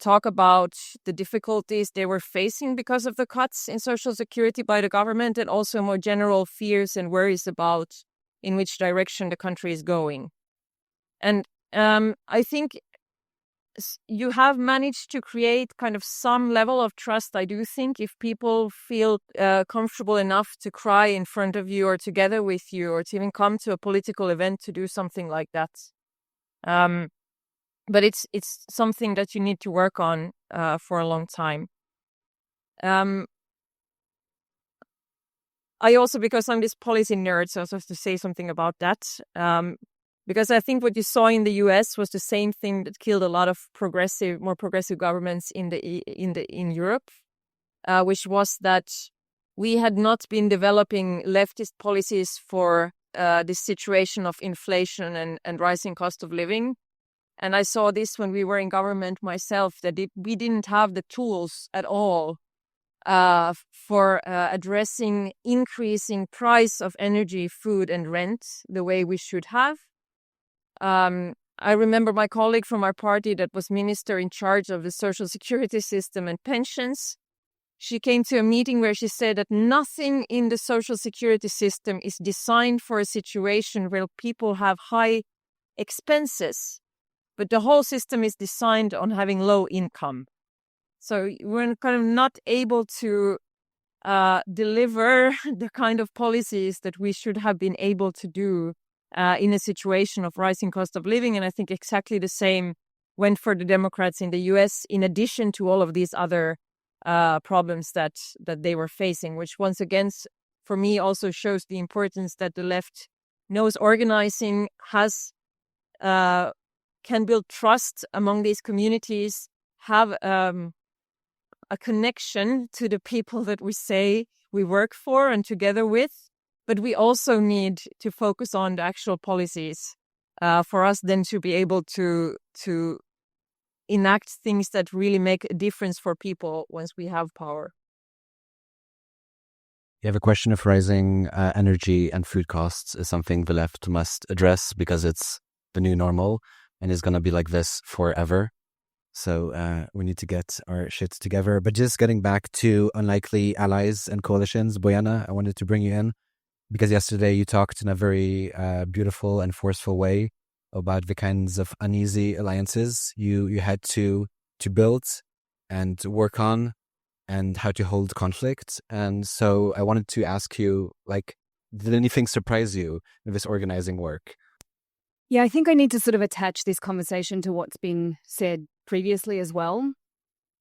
talk about the difficulties they were facing because of the cuts in social security by the government, and also more general fears and worries about in which direction the country is going. And I think you have managed to create kind of some level of trust, I do think, if people feel comfortable enough to cry in front of you or together with you, or to even come to a political event to do something like that. But it's something that you need to work on for a long time. I also, because I'm this policy nerd, so I also have to say something about that. Because I think what you saw in the US was the same thing that killed a lot of more progressive governments in Europe, which was that we had not been developing leftist policies for this situation of inflation and rising cost of living. And I saw this when we were in government myself, that we didn't have the tools at all for addressing increasing price of energy, food, and rent the way we should have. I remember my colleague from our party that was minister in charge of the social security system and pensions. She came to a meeting where she said that nothing in the social security system is designed for a situation where people have high expenses, but the whole system is designed on having low income. So we're kind of not able to deliver the kind of policies that we should have been able to do in a situation of rising cost of living. And I think exactly the same went for the Democrats in the US, in addition to all of these other problems that they were facing, which once again, for me, also shows the importance that the left knows organizing, can build trust among these communities, have a connection to the people that we say we work for and together with. But we also need to focus on the actual policies for us then to be able to enact things that really make a difference for people once we have power. You have a question of rising energy and food costs is something the left must address because it's the new normal and is going to be like this forever. So we need to get our shit together. But just getting back to unlikely allies and coalitions, Bojana, I wanted to bring you in because yesterday you talked in a very beautiful and forceful way about the kinds of uneasy alliances you had to build and work on and how to hold conflict. And so I wanted to ask you, like, did anything surprise you in this organizing work? Yeah, I think I need to sort of attach this conversation to what's been said previously as well.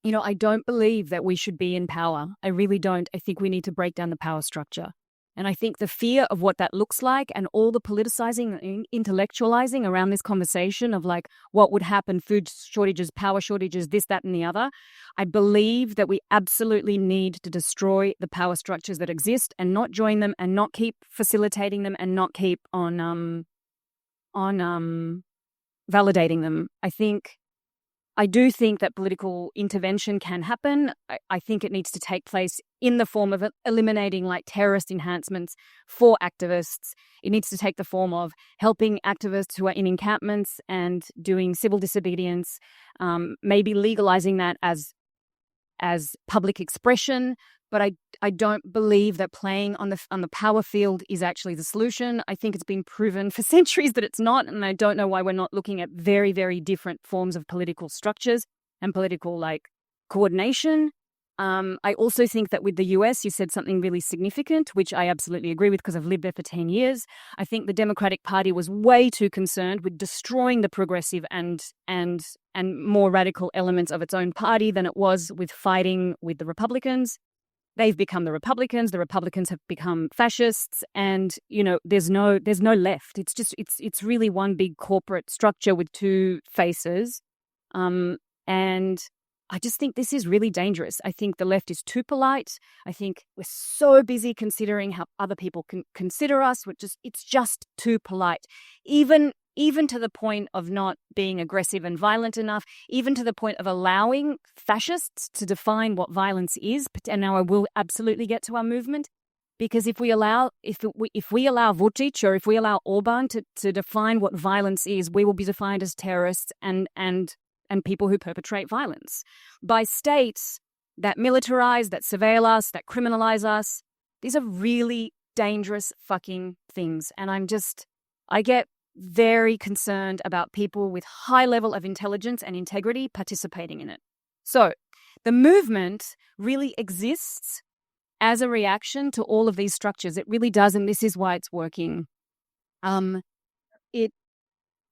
You know, I don't believe that we should be in power. I really don't. I think we need to break down the power structure. And I think the fear of what that looks like and all the politicizing and intellectualizing around this conversation of like what would happen, food shortages, power shortages, this, that, and the other. I believe that we absolutely need to destroy the power structures that exist and not join them and not keep facilitating them and not keep on validating them. I do think that political intervention can happen. I think it needs to take place in the form of eliminating like terrorist enhancements for activists. It needs to take the form of helping activists who are in encampments and doing civil disobedience, maybe legalizing that as public expression. But I don't believe that playing on the power field is actually the solution. I think it's been proven for centuries that it's not, and I don't know why we're not looking at very, very different forms of political structures and political like coordination. I also think that with the US, you said something really significant, which I absolutely agree with because I've lived there for 10 years. I think the Democratic Party was way too concerned with destroying the progressive and more radical elements of its own party than it was with fighting with the Republicans. They've become the Republicans. The Republicans have become fascists, and you know there's no left. It's really one big corporate structure with two faces, and I just think this is really dangerous. I think the left is too polite. I think we're so busy considering how other people can consider us. It's just too polite, even to the point of not being aggressive and violent enough, even to the point of allowing fascists to define what violence is. And now I will absolutely get to our movement, because if we allow Vučić or if we allow Orban to define what violence is, we will be defined as terrorists and people who perpetrate violence by states that militarize, that surveil us, that criminalize us. These are really dangerous fucking things. And I get very concerned about people with high level of intelligence and integrity participating in it. So the movement really exists as a reaction to all of these structures. It really does, and this is why it's working.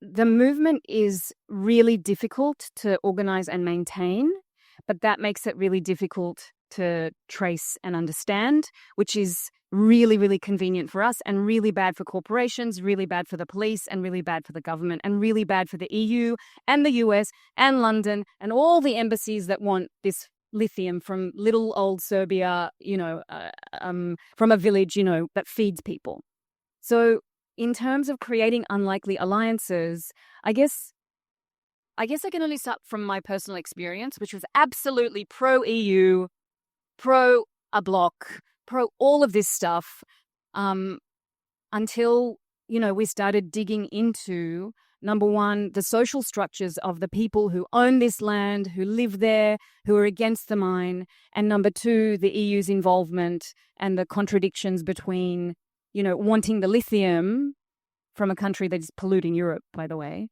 The movement is really difficult to organize and maintain, but that makes it really difficult to trace and understand, which is really, really convenient for us and really bad for corporations, really bad for the police and really bad for the government and really bad for the EU and the US and London and all the embassies that want this lithium from little old Serbia, from a village, that feeds people. So in terms of creating unlikely alliances, I guess I can only start from my personal experience, which was absolutely pro-EU, pro-a Bloc, pro all of this stuff, until, we started digging into, number one, the social structures of the people who own this land, who live there, who are against the mine, and number two, the EU's involvement and the contradictions between, wanting the lithium from a country that is polluting Europe, by the way,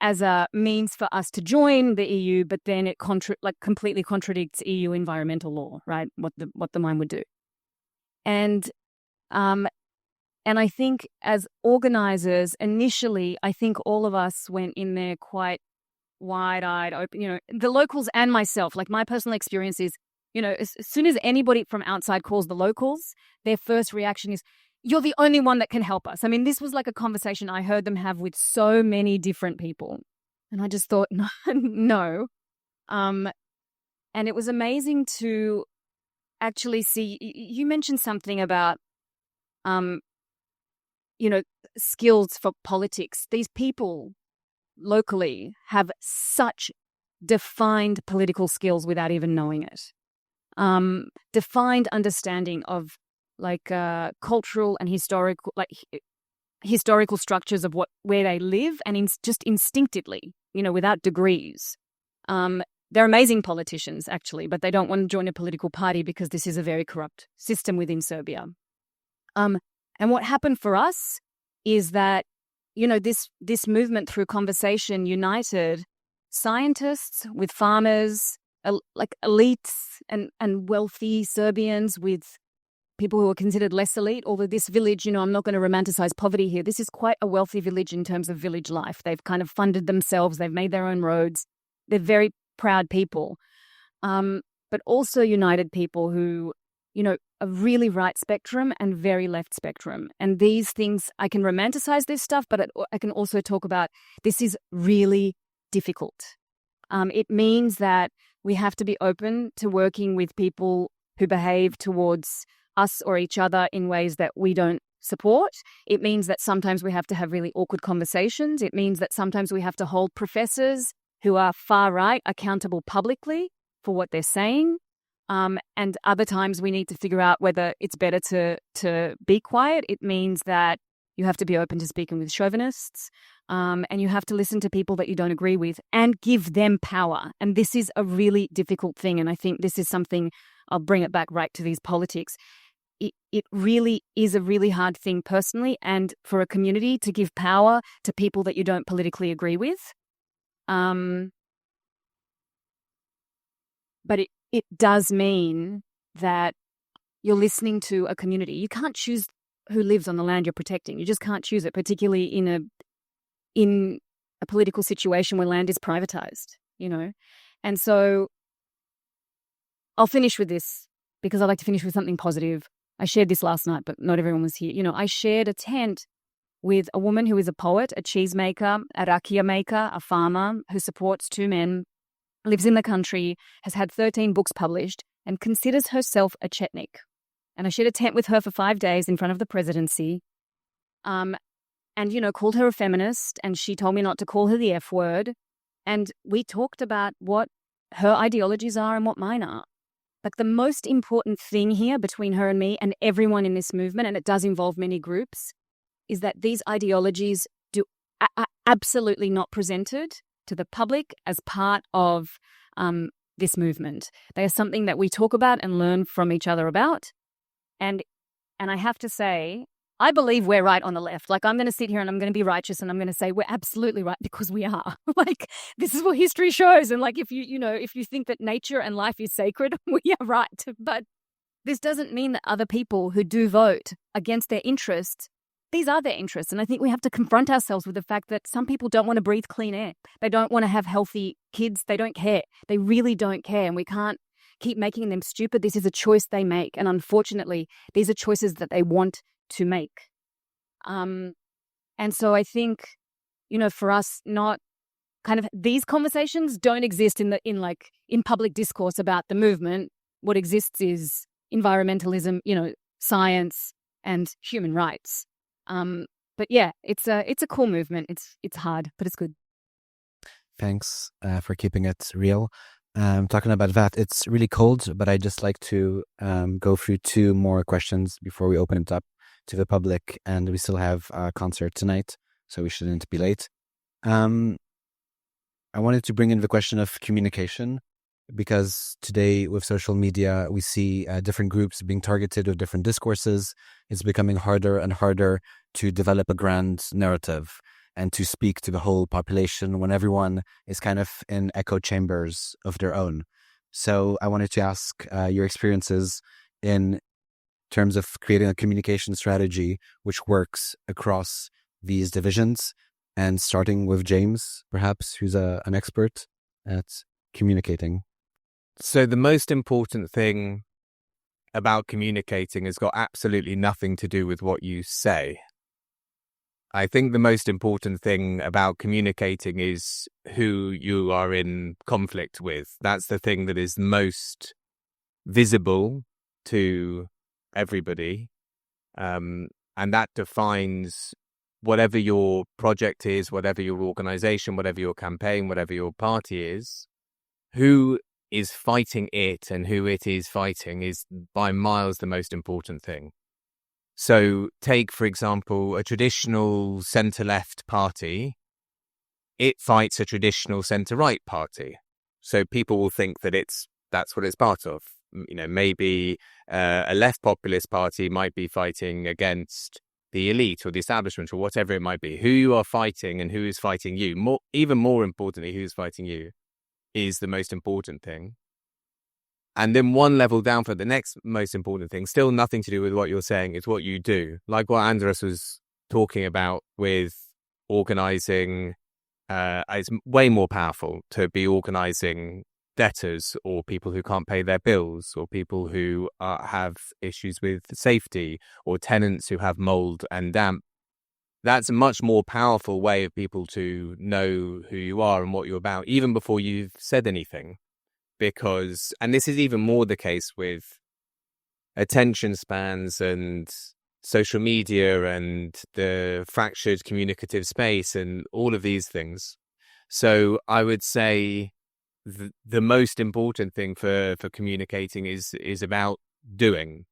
as a means for us to join the EU, but then it completely contradicts EU environmental law, right? What the mine would do. And And I think as organizers, initially, I think all of us went in there quite wide-eyed, open, the locals and myself. Like my personal experience is, as soon as anybody from outside calls the locals, their first reaction is, you're the only one that can help us. I mean, this was like a conversation I heard them have with so many different people. And I just thought, no. And it was amazing to actually see, you mentioned something about, skills for politics. These people locally have such defined political skills without even knowing it. Defined understanding of cultural and historical structures of where they live, and just instinctively, without degrees. They're amazing politicians, actually, but they don't want to join a political party because this is a very corrupt system within Serbia. And what happened for us is that, this movement through conversation united scientists with farmers, elites and wealthy Serbians with people who are considered less elite. Although this village, I'm not going to romanticize poverty here. This is quite a wealthy village in terms of village life. They've kind of funded themselves. They've made their own roads. They're very proud people. But also united people who, a really right spectrum and very left spectrum. And these things, I can romanticize this stuff, but I can also talk about this is really difficult. It means that we have to be open to working with people who behave towards us or each other in ways that we don't support. It means that sometimes we have to have really awkward conversations. It means that sometimes we have to hold professors who are far right accountable publicly for what they're saying. And other times we need to figure out whether it's better to be quiet. It means that you have to be open to speaking with chauvinists, and you have to listen to people that you don't agree with and give them power. And this is a really difficult thing. And I think this is something, I'll bring it back right to these politics. It really is a really hard thing personally and for a community to give power to people that you don't politically agree with. But it does mean that you're listening to a community. You can't choose who lives on the land you're protecting. You just can't choose it, particularly in a political situation where land is privatized, And so I'll finish with this because I like to finish with something positive. I shared this last night, but not everyone was here. I shared a tent with a woman who is a poet, a cheesemaker, a rakia maker, a farmer who supports two men, lives in the country, has had 13 books published, and considers herself a Chetnik. And I shared a tent with her for 5 days in front of the presidency, and, called her a feminist, and she told me not to call her the F word. And we talked about what her ideologies are and what mine are. But the most important thing here between her and me and everyone in this movement, and it does involve many groups, is that these ideologies are absolutely not presented to the public as part of this movement. They are something that we talk about and learn from each other about. And I have to say, I believe we're right on the left. Like, I'm going to sit here and I'm going to be righteous and I'm going to say we're absolutely right because we are. This is what history shows. And if you think that nature and life is sacred, we are right. But this doesn't mean that other people who do vote against their interests, these are their interests. And I think we have to confront ourselves with the fact that some people don't want to breathe clean air. They don't want to have healthy kids. They don't care. They really don't care. And we can't keep making them stupid. This is a choice they make. And unfortunately, these are choices that they want to make. And so I think, for us, not kind of these conversations don't exist in public discourse about the movement. What exists is environmentalism, science and human rights. But yeah, it's a cool movement. It's hard, but it's good. Thanks for keeping it real. Talking about that, it's really cold, but I'd just like to go through 2 more questions before we open it up to the public, and we still have a concert tonight, so we shouldn't be late. I wanted to bring in the question of communication, because today with social media, we see different groups being targeted with different discourses. It's becoming harder and harder to develop a grand narrative and to speak to the whole population when everyone is kind of in echo chambers of their own. So I wanted to ask your experiences in terms of creating a communication strategy which works across these divisions? And starting with James, perhaps, who's an expert at communicating. So the most important thing about communicating has got absolutely nothing to do with what you say. I think the most important thing about communicating is who you are in conflict with. That's the thing that is most visible to everybody. And that defines whatever your project is, whatever your organization, whatever your campaign, whatever your party is, who is fighting it and who it is fighting is by miles the most important thing. So take, for example, a traditional centre-left party. It fights a traditional centre-right party. So people will think that that's what it's part of. You know, maybe a left populist party might be fighting against the elite or the establishment or whatever it might be. Who you are fighting and who is fighting you, even more importantly, who's fighting you, is the most important thing. And then one level down for the next most important thing, still nothing to do with what you're saying, it's what you do. Like what Andres was talking about with organising, it's way more powerful to be organising debtors or people who can't pay their bills or people who have issues with safety or tenants who have mold and damp. That's a much more powerful way of people to know who you are and what you're about, even before you've said anything. Because, and this is even more the case with attention spans and social media and the fractured communicative space and all of these things. So I would say the most important thing for communicating is about doing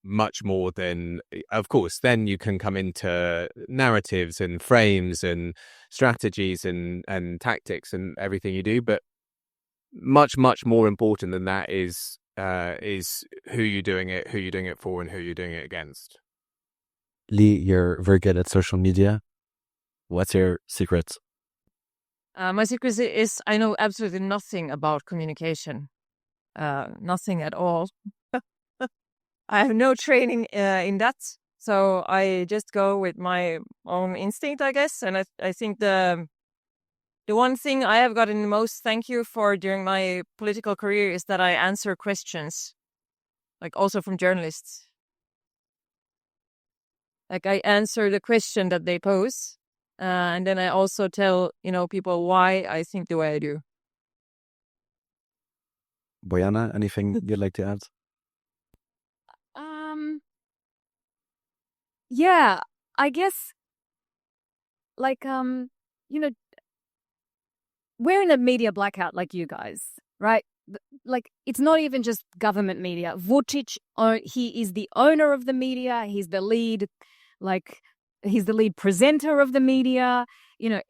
much more than, of course, then you can come into narratives and frames and strategies and tactics and everything you do. But much, much more important than that is who you're doing it for and who you're doing it against. Lee, you're very good at social media. What's your secret? My secret is I know absolutely nothing about communication. Nothing at all. I have no training in that. So I just go with my own instinct, I guess. And I think the one thing I have gotten the most thank you for during my political career is that I answer questions, like also from journalists. Like I answer the question that they pose. And then I also tell, people why I think the way I do. Bojana, anything you'd like to add? Yeah, I guess, we're in a media blackout like you guys, right? Like, it's not even just government media. Vučić, he is the owner of the media. He's the lead, he's the lead presenter of the media.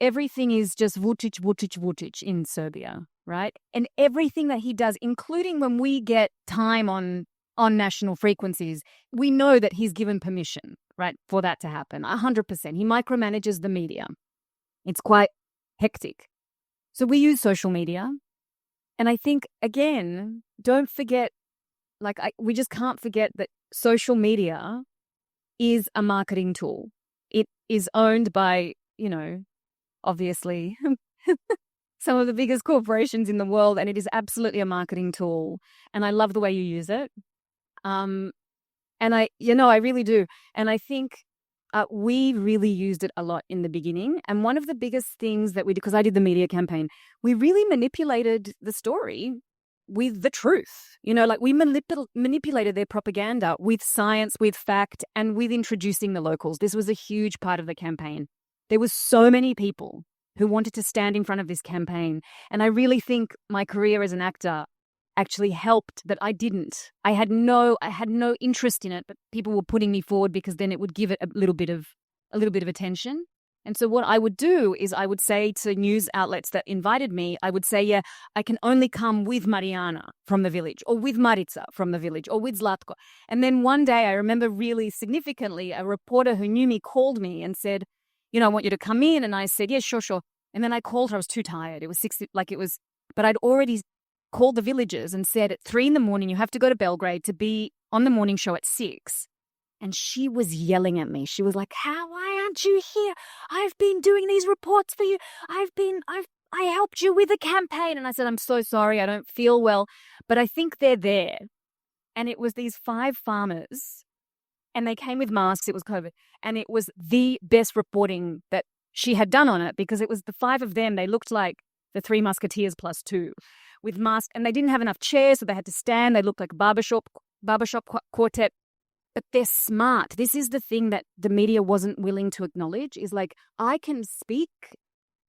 Everything is just Vučić in Serbia, right? And everything that he does, including when we get time on national frequencies, we know that he's given permission, right, for that to happen. 100%. He micromanages the media. It's quite hectic. So we use social media. And I think, again, don't forget, we just can't forget that social media is a marketing tool. It is owned by, obviously some of the biggest corporations in the world, and it is absolutely a marketing tool. And I love the way you use it. And I really do. And I think we really used it a lot in the beginning. And one of the biggest things that we did, because I did the media campaign, we really manipulated the story with the truth. We manipulated their propaganda with science, with fact, and with introducing the locals. This was a huge part of the campaign. There were so many people who wanted to stand in front of this campaign. And I really think my career as an actor actually helped that I didn't. I had no interest in it, but people were putting me forward because then it would give it a little bit of attention. And so what I would do is I would say to news outlets that invited me, I would say, yeah, I can only come with Mariana from the village, or with Marica from the village, or with Zlatko. And then one day I remember really significantly, a reporter who knew me called me and said, I want you to come in. And I said, yeah, sure. And then I called her. I was too tired. It was 6, but I'd already called the villagers and said at 3 a.m, you have to go to Belgrade to be on the morning show at 6. And she was yelling at me. She was like, why aren't you here? I've been doing these reports for you. I helped you with a campaign. And I said, I'm so sorry. I don't feel well, but I think they're there. And it was these 5 farmers, and they came with masks. It was COVID. And it was the best reporting that she had done on it, because it was the 5 of them. They looked like the 3 Musketeers plus 2 with masks, and they didn't have enough chairs, so they had to stand. They looked like a barbershop quartet. But they're smart. This is the thing that the media wasn't willing to acknowledge, is like, I can speak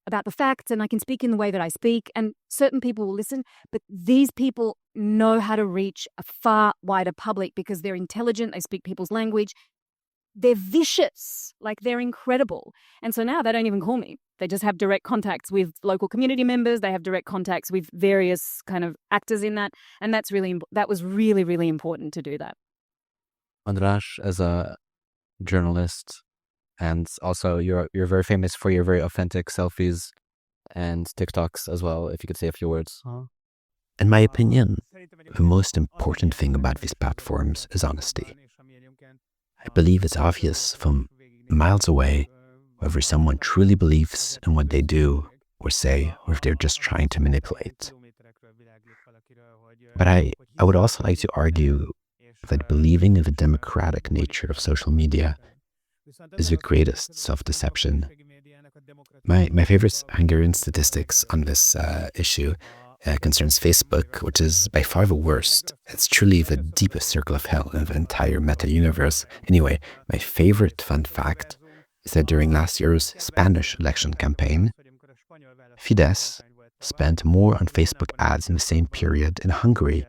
about the facts and I can speak in the way that I speak, and certain people will listen, but these people know how to reach a far wider public because they're intelligent, they speak people's language, they're vicious, like they're incredible. And so now they don't even call me. They just have direct contacts with local community members, they have direct contacts with various kind of actors in that, and that was really, really important to do that. András, as a journalist, and also you're very famous for your very authentic selfies and TikToks as well, if you could say a few words. In my opinion, the most important thing about these platforms is honesty. I believe it's obvious from miles away whether someone truly believes in what they do or say, or if they're just trying to manipulate. But I would also like to argue that believing in the democratic nature of social media is the greatest self-deception. My favorite Hungarian statistics on this issue concerns Facebook, which is by far the worst. It's truly the deepest circle of hell in the entire meta-universe. Anyway, my favorite fun fact is that during last year's Spanish election campaign, Fidesz spent more on Facebook ads in the same period in Hungary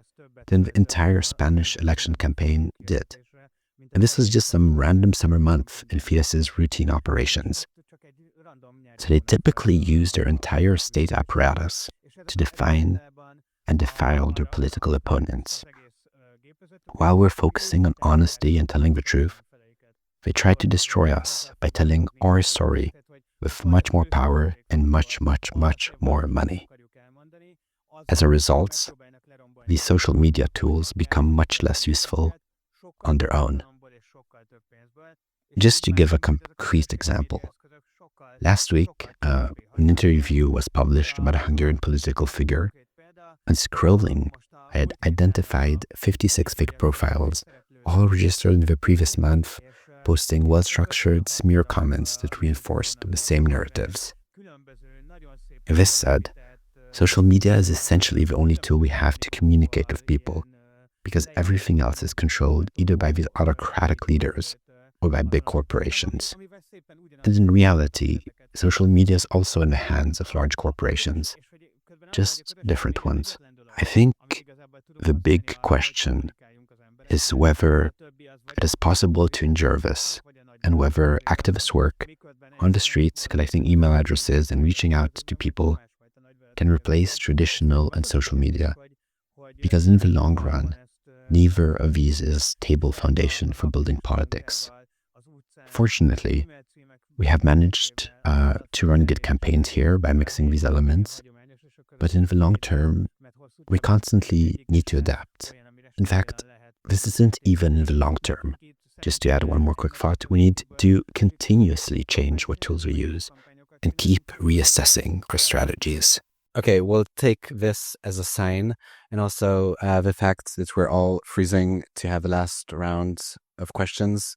than the entire Spanish election campaign did. And this was just some random summer month in Fidesz's routine operations. So they typically use their entire state apparatus to define and defile their political opponents. While we're focusing on honesty and telling the truth, they try to destroy us by telling our story with much more power and much, much, much more money. As a result, these social media tools become much less useful on their own. Just to give a concrete example, last week, an interview was published about a Hungarian political figure, and scrolling, I had identified 56 fake profiles, all registered in the previous month, posting well-structured smear comments that reinforced the same narratives. This said, social media is essentially the only tool we have to communicate with people, because everything else is controlled either by these autocratic leaders or by big corporations. And in reality, social media is also in the hands of large corporations, just different ones. I think the big question is whether it is possible to endure this, and whether activist work on the streets, collecting email addresses and reaching out to people, can replace traditional and social media, because in the long run, neither of these is a stable foundation for building politics. Fortunately, we have managed to run good campaigns here by mixing these elements, but in the long term, we constantly need to adapt. In fact, this isn't even in the long term. Just to add one more quick thought, we need to continuously change what tools we use and keep reassessing our strategies. Okay, we'll take this as a sign, and also the fact that we're all freezing to have the last round of questions.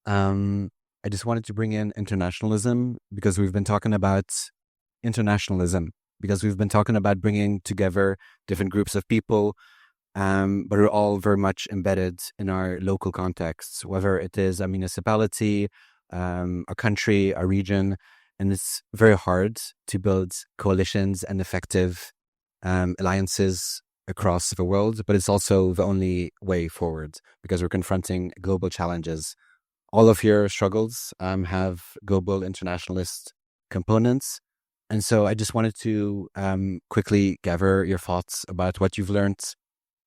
I just wanted to bring in internationalism, because we've been talking about internationalism, because we've been talking about bringing together different groups of people, but we're all very much embedded in our local contexts, whether it is a municipality, a country, a region. And it's very hard to build coalitions and effective alliances across the world, but it's also the only way forward, because we're confronting global challenges. All of your struggles have global internationalist components. And so I just wanted to quickly gather your thoughts about what you've learned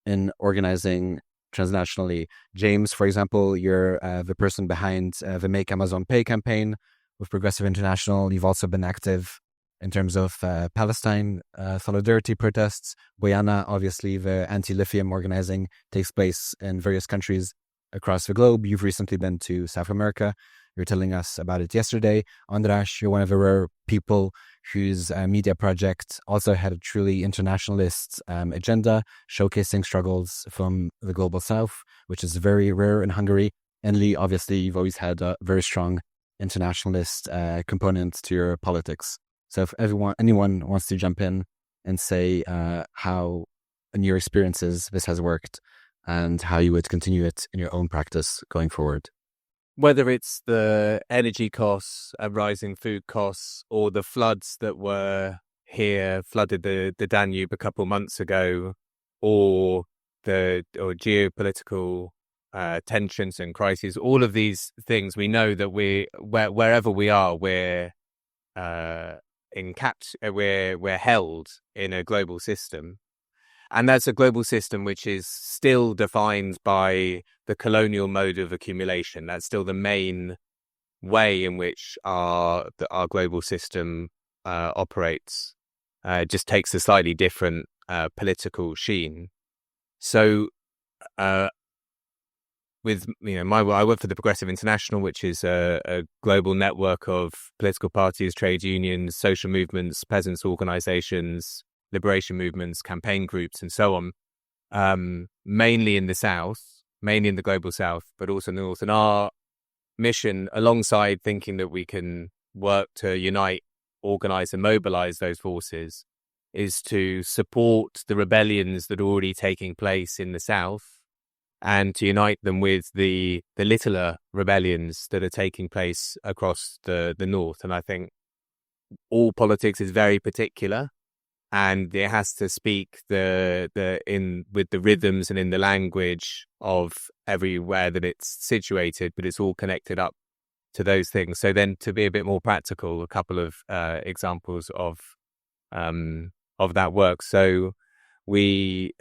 in organizing transnationally. James, for example, you're the person behind the Make Amazon Pay campaign with Progressive International. You've also been active in terms of Palestine solidarity protests. Bojana, obviously, the anti-lithium organizing takes place in various countries across the globe. You've recently been to South America. You were telling us about it yesterday. András, you're one of the rare people whose media project also had a truly internationalist agenda, showcasing struggles from the global south, which is very rare in Hungary. And Lee, obviously, you've always had a very strong internationalist component to your politics. So if anyone wants to jump in and say how, in your experiences, this has worked and how you would continue it in your own practice going forward. Whether it's the energy costs, rising food costs, or the floods that were here, flooded the Danube a couple months ago, or geopolitical tensions and crises, all of these things, we know that wherever we are, we're held in a global system. And that's a global system which is still defined by the colonial mode of accumulation. That's still the main way in which our global system operates. It just takes a slightly different political sheen. So, with my work, I work for the Progressive International, which is a global network of political parties, trade unions, social movements, peasants' organizations, liberation movements, campaign groups, and so on, mainly in the South, mainly in the global South, but also in the North. And our mission, alongside thinking that we can work to unite, organize, and mobilize those forces, is to support the rebellions that are already taking place in the South and to unite them with the littler rebellions that are taking place across the North. And I think all politics is very particular, and it has to speak with the rhythms and in the language of everywhere that it's situated, but it's all connected up to those things. So then, to be a bit more practical, a couple of examples of that work. So we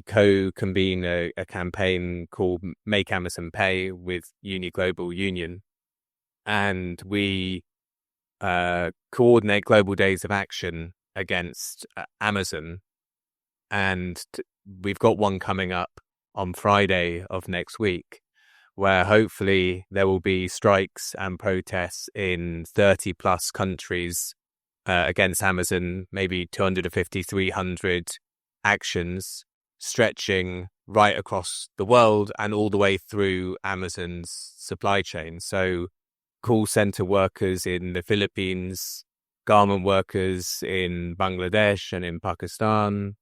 co-convene a campaign called Make Amazon Pay with Uni Global Union, and we coordinate global days of action against Amazon. And we've got one coming up on Friday of next week, where hopefully there will be strikes and protests in 30 plus countries against Amazon, maybe 250, 300 actions stretching right across the world and all the way through Amazon's supply chain. So call center workers in the Philippines, garment workers in Bangladesh and in Pakistan,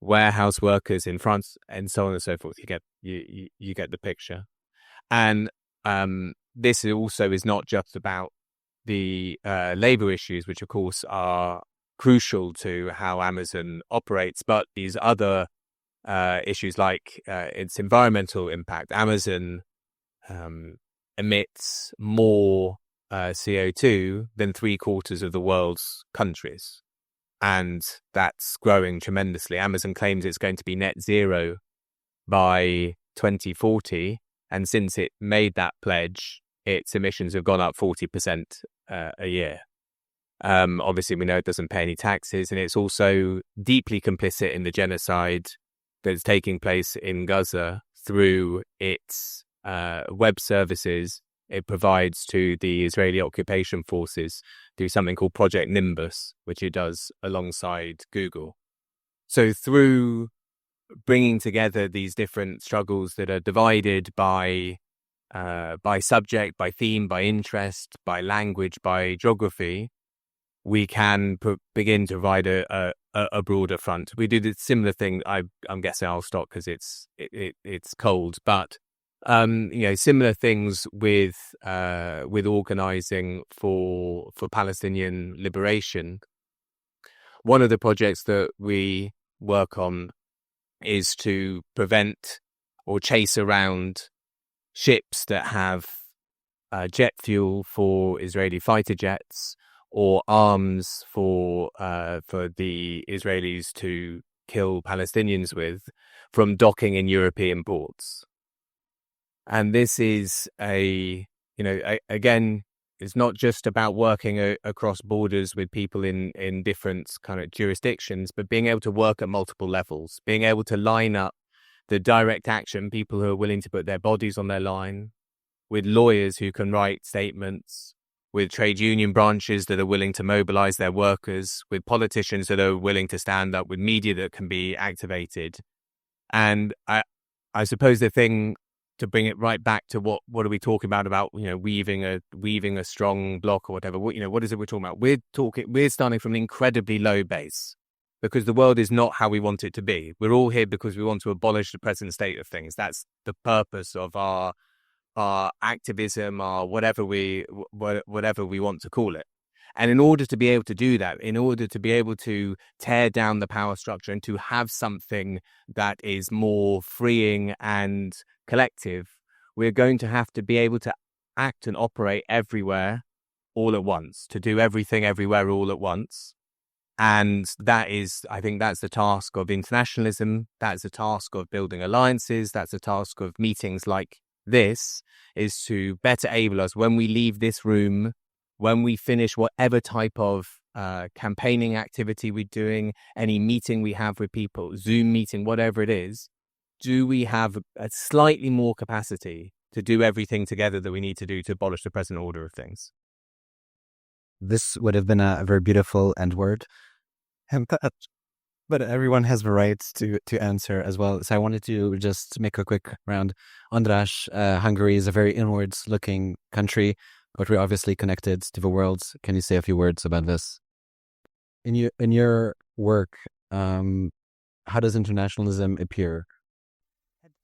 warehouse workers in France, and so on and so forth. You get the picture. And this also is not just about the labor issues, which of course are crucial to how Amazon operates, but these other issues like its environmental impact. Amazon emits more CO2 than 3/4 of the world's countries, and that's growing tremendously. Amazon claims it's going to be net zero by 2040, and since it made that pledge, its emissions have gone up 40% a year. Obviously, we know it doesn't pay any taxes, and it's also deeply complicit in the genocide that's taking place in Gaza through its web services it provides to the Israeli occupation forces through something called Project Nimbus, which it does alongside Google. So through bringing together these different struggles that are divided by subject, by theme, by interest, by language, by geography, we can begin to provide a broader front. We do the similar thing. I'm guessing I'll stop because it's cold, but similar things with organizing for Palestinian liberation. One of the projects that we work on is to prevent or chase around ships that have jet fuel for Israeli fighter jets or arms for the Israelis to kill Palestinians with from docking in European ports. And this is again, it's not just about working across borders with people in different kind of jurisdictions, but being able to work at multiple levels, being able to line up the direct action, people who are willing to put their bodies on their line, with lawyers who can write statements, with trade union branches that are willing to mobilize their workers, with politicians that are willing to stand up, with media that can be activated. And I suppose the thing, to bring it right back to what are we talking about, weaving a strong bloc or whatever, what is it we're talking about? We're starting from an incredibly low base, because the world is not how we want it to be. We're all here because we want to abolish the present state of things. That's the purpose of our activism, or whatever we want to call it. And in order to be able to do that, in order to be able to tear down the power structure and to have something that is more freeing and collective, we're going to have to be able to act and operate everywhere all at once, to do everything everywhere all at once. And I think that's the task of internationalism. That's the task of building alliances. That's the task of meetings like this, is to better able us when we leave this room, when we finish whatever type of campaigning activity we're doing, any meeting we have with people, Zoom meeting, whatever it is, do we have a slightly more capacity to do everything together that we need to do to abolish the present order of things? This would have been a very beautiful end word. But everyone has the right to answer as well. So I wanted to just make a quick round. András, Hungary is a very inwards-looking country, but we're obviously connected to the world. Can you say a few words about this? In your work, how does internationalism appear?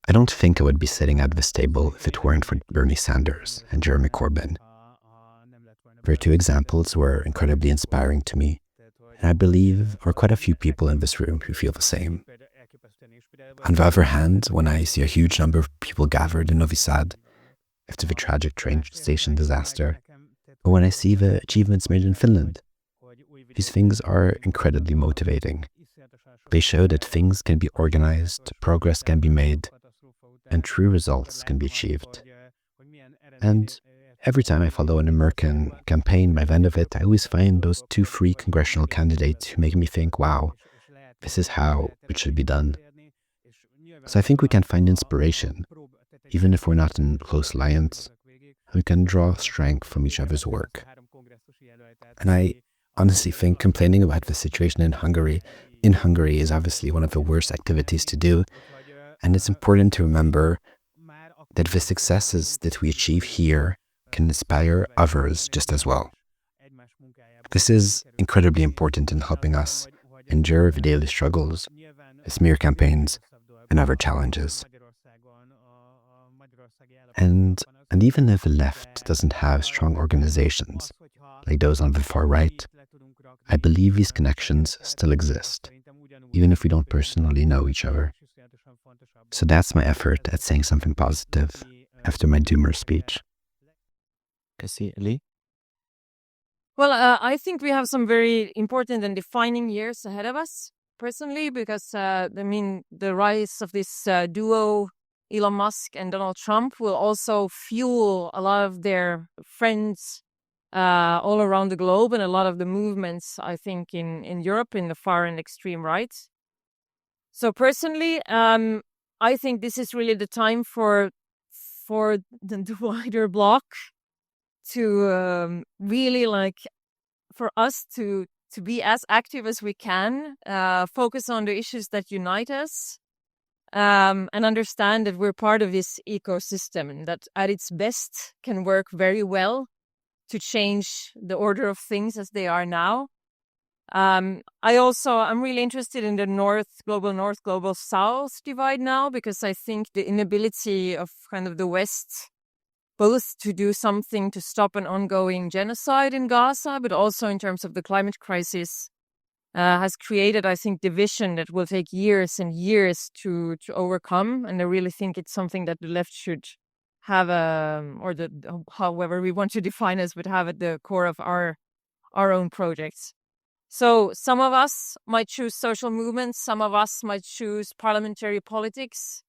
I don't think I would be sitting at this table if it weren't for Bernie Sanders and Jeremy Corbyn. Their two examples were incredibly inspiring to me, and I believe there are quite a few people in this room who feel the same. On the other hand, when I see a huge number of people gathered in Novi Sad after the tragic train station disaster, or when I see the achievements made in Finland, these things are incredibly motivating. They show that things can be organized, progress can be made, and true results can be achieved. And every time I follow an American campaign, by the end of it, I always find those 2 free congressional candidates who make me think, wow, this is how it should be done. So I think we can find inspiration, even if we're not in close alliance. We can draw strength from each other's work. And I honestly think complaining about the situation in Hungary is obviously one of the worst activities to do. And it's important to remember that the successes that we achieve here can inspire others just as well. This is incredibly important in helping us endure the daily struggles, the smear campaigns, and other challenges. And even if the left doesn't have strong organizations, like those on the far right, I believe these connections still exist, even if we don't personally know each other. So that's my effort at saying something positive after my doomer speech. Lee? Well, I think we have some very important and defining years ahead of us, personally, because, the rise of this duo, Elon Musk and Donald Trump, will also fuel a lot of their friends all around the globe, and a lot of the movements, I think, in Europe, in the far and extreme right. So personally, I think this is really the time for the wider bloc to really for us to be as active as we can, focus on the issues that unite us, and understand that we're part of this ecosystem, and that at its best can work very well to change the order of things as they are now. I'm really interested in the global global south divide now, because I think the inability of kind of the West both to do something to stop an ongoing genocide in Gaza, but also in terms of the climate crisis, has created, I think, division that will take years and years to overcome. And I really think it's something that the left should have, however we want to define us, would have at the core of our own projects. So some of us might choose social movements, some of us might choose parliamentary politics.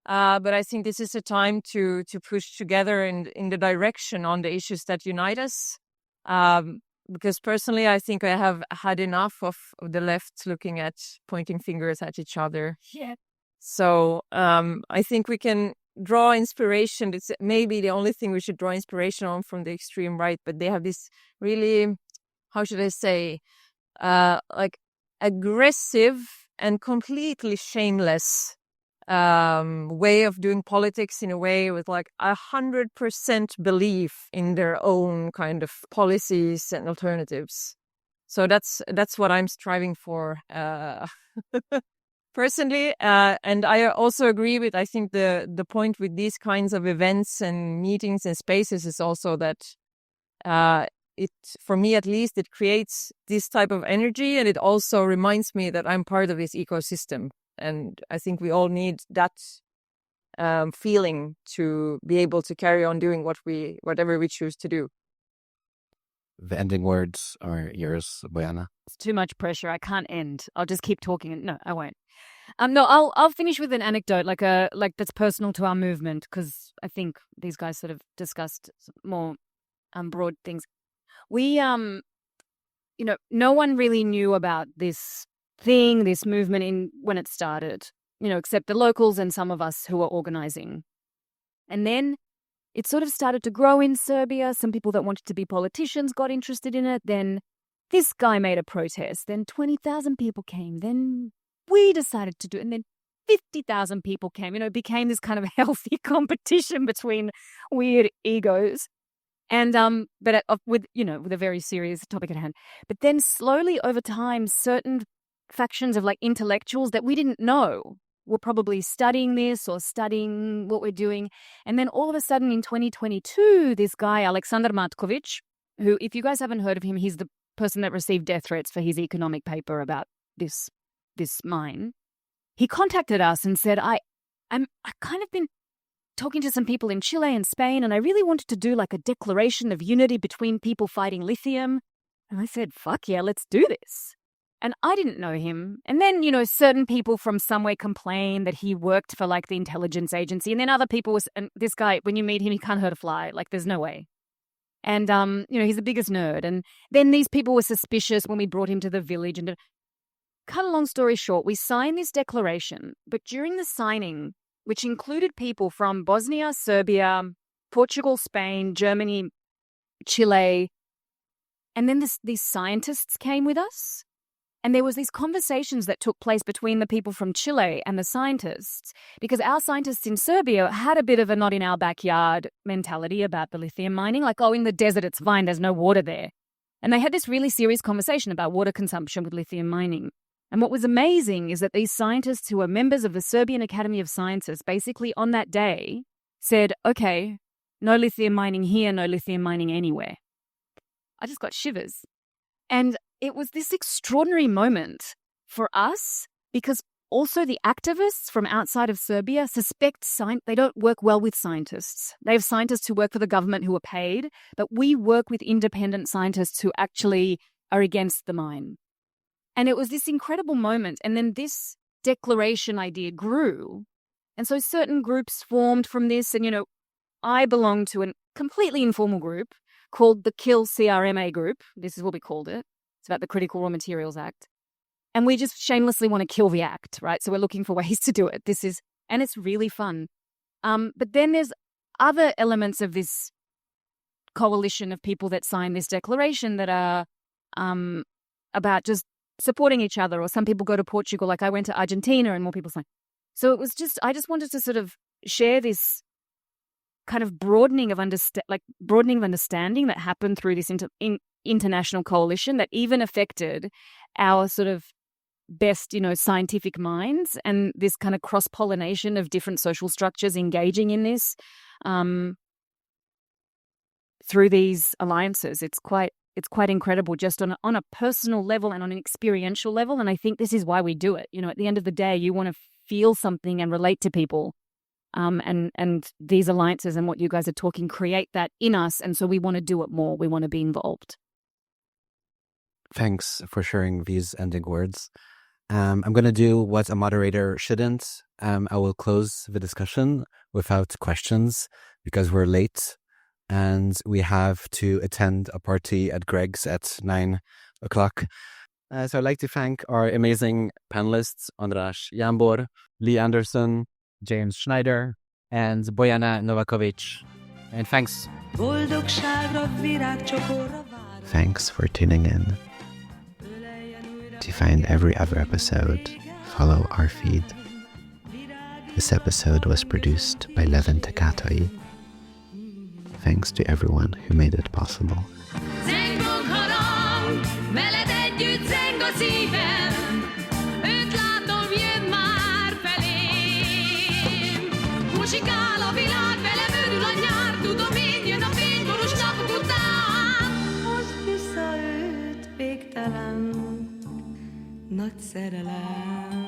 But I think this is a time to push together in the direction on the issues that unite us. Because personally, I think I have had enough of the left looking at pointing fingers at each other. Yeah. So I think we can draw inspiration. It's maybe the only thing we should draw inspiration on from the extreme right, but they have this really, how should I say, like aggressive and completely shameless way of doing politics, in a way with like 100% belief in their own kind of policies and alternatives. So that's what I'm striving for personally. And I also agree with, I think the point with these kinds of events and meetings and spaces is also that it, for me at least, it creates this type of energy, and it also reminds me that I'm part of this ecosystem. And I think we all need that feeling to be able to carry on doing whatever we choose to do. The ending words are yours, Bojana. It's too much pressure. I can't end. I'll just keep talking. No, I won't. No, I'll finish with an anecdote, like that's personal to our movement, because I think these guys sort of discussed more broad things. We no one really knew about this thing, this movement when it started, except the locals and some of us who were organizing. And then it sort of started to grow in Serbia. Some people that wanted to be politicians got interested in it. Then this guy made a protest. Then 20,000 people came. Then we decided to do it. And then 50,000 people came. It became this kind of healthy competition between weird egos. And but with a very serious topic at hand. But then slowly over time, certain factions of like intellectuals that we didn't know were probably studying this or studying what we're doing. And then all of a sudden in 2022, this guy, Aleksandar Matković, who, if you guys haven't heard of him, he's the person that received death threats for his economic paper about this mine. He contacted us and said, I kind of been talking to some people in Chile and Spain, and I really wanted to do like a declaration of unity between people fighting lithium. And I said, fuck yeah, let's do this. And I didn't know him. And then, certain people from somewhere complained that he worked for like the intelligence agency. And then other people and this guy, when you meet him, he can't hurt a fly. Like there's no way. And, he's the biggest nerd. And then these people were suspicious when we brought him to the village. And cut a long story short, we signed this declaration. But during the signing, which included people from Bosnia, Serbia, Portugal, Spain, Germany, Chile, and then these scientists came with us. And there was these conversations that took place between the people from Chile and the scientists, because our scientists in Serbia had a bit of a not in our backyard mentality about the lithium mining, like, in the desert it's fine, there's no water there. And they had this really serious conversation about water consumption with lithium mining. And what was amazing is that these scientists who were members of the Serbian Academy of Sciences basically on that day said, okay, no lithium mining here, no lithium mining anywhere. I just got shivers. And it was this extraordinary moment for us, because also the activists from outside of Serbia suspect they don't work well with scientists. They have scientists who work for the government who are paid, but we work with independent scientists who actually are against the mine. And it was this incredible moment. And then this declaration idea grew. And so certain groups formed from this. And, I belong to a completely informal group called the Kill CRMA group. This is what we called it. It's about the Critical Raw Materials Act. And we just shamelessly want to kill the act, right? So we're looking for ways to do it. And it's really fun. But then there's other elements of this coalition of people that signed this declaration that are about just supporting each other. Or some people go to Portugal, like I went to Argentina, and more people signed. So it was I just wanted to sort of share this kind of broadening of understanding that happened through this international coalition that even affected our sort of best, scientific minds, and this kind of cross-pollination of different social structures engaging in this through these alliances. It's quite incredible, just on a personal level and on an experiential level. And I think this is why we do it. At the end of the day, you want to feel something and relate to people. And these alliances and what you guys are talking create that in us. And so we want to do it more. We want to be involved. Thanks for sharing these ending words. I'm going to do what a moderator shouldn't. I will close the discussion without questions because we're late and we have to attend a party at Greg's at 9 o'clock. So I'd like to thank our amazing panelists, András Jámbor, Lee Anderson, James Schneider, and Bojana Novakovic. And thanks. Thanks for tuning in. To find every other episode, follow our feed. This episode was produced by Levin Takatai. Thanks to everyone who made it possible. Zengok harang, veled együtt zeng a szívem, őt látom, jön már felém. Musikál a világ, velem örül a nyár, tudom én, jön a fényborús napok után. Hozd vissza őt, végtelen nagy szerelem.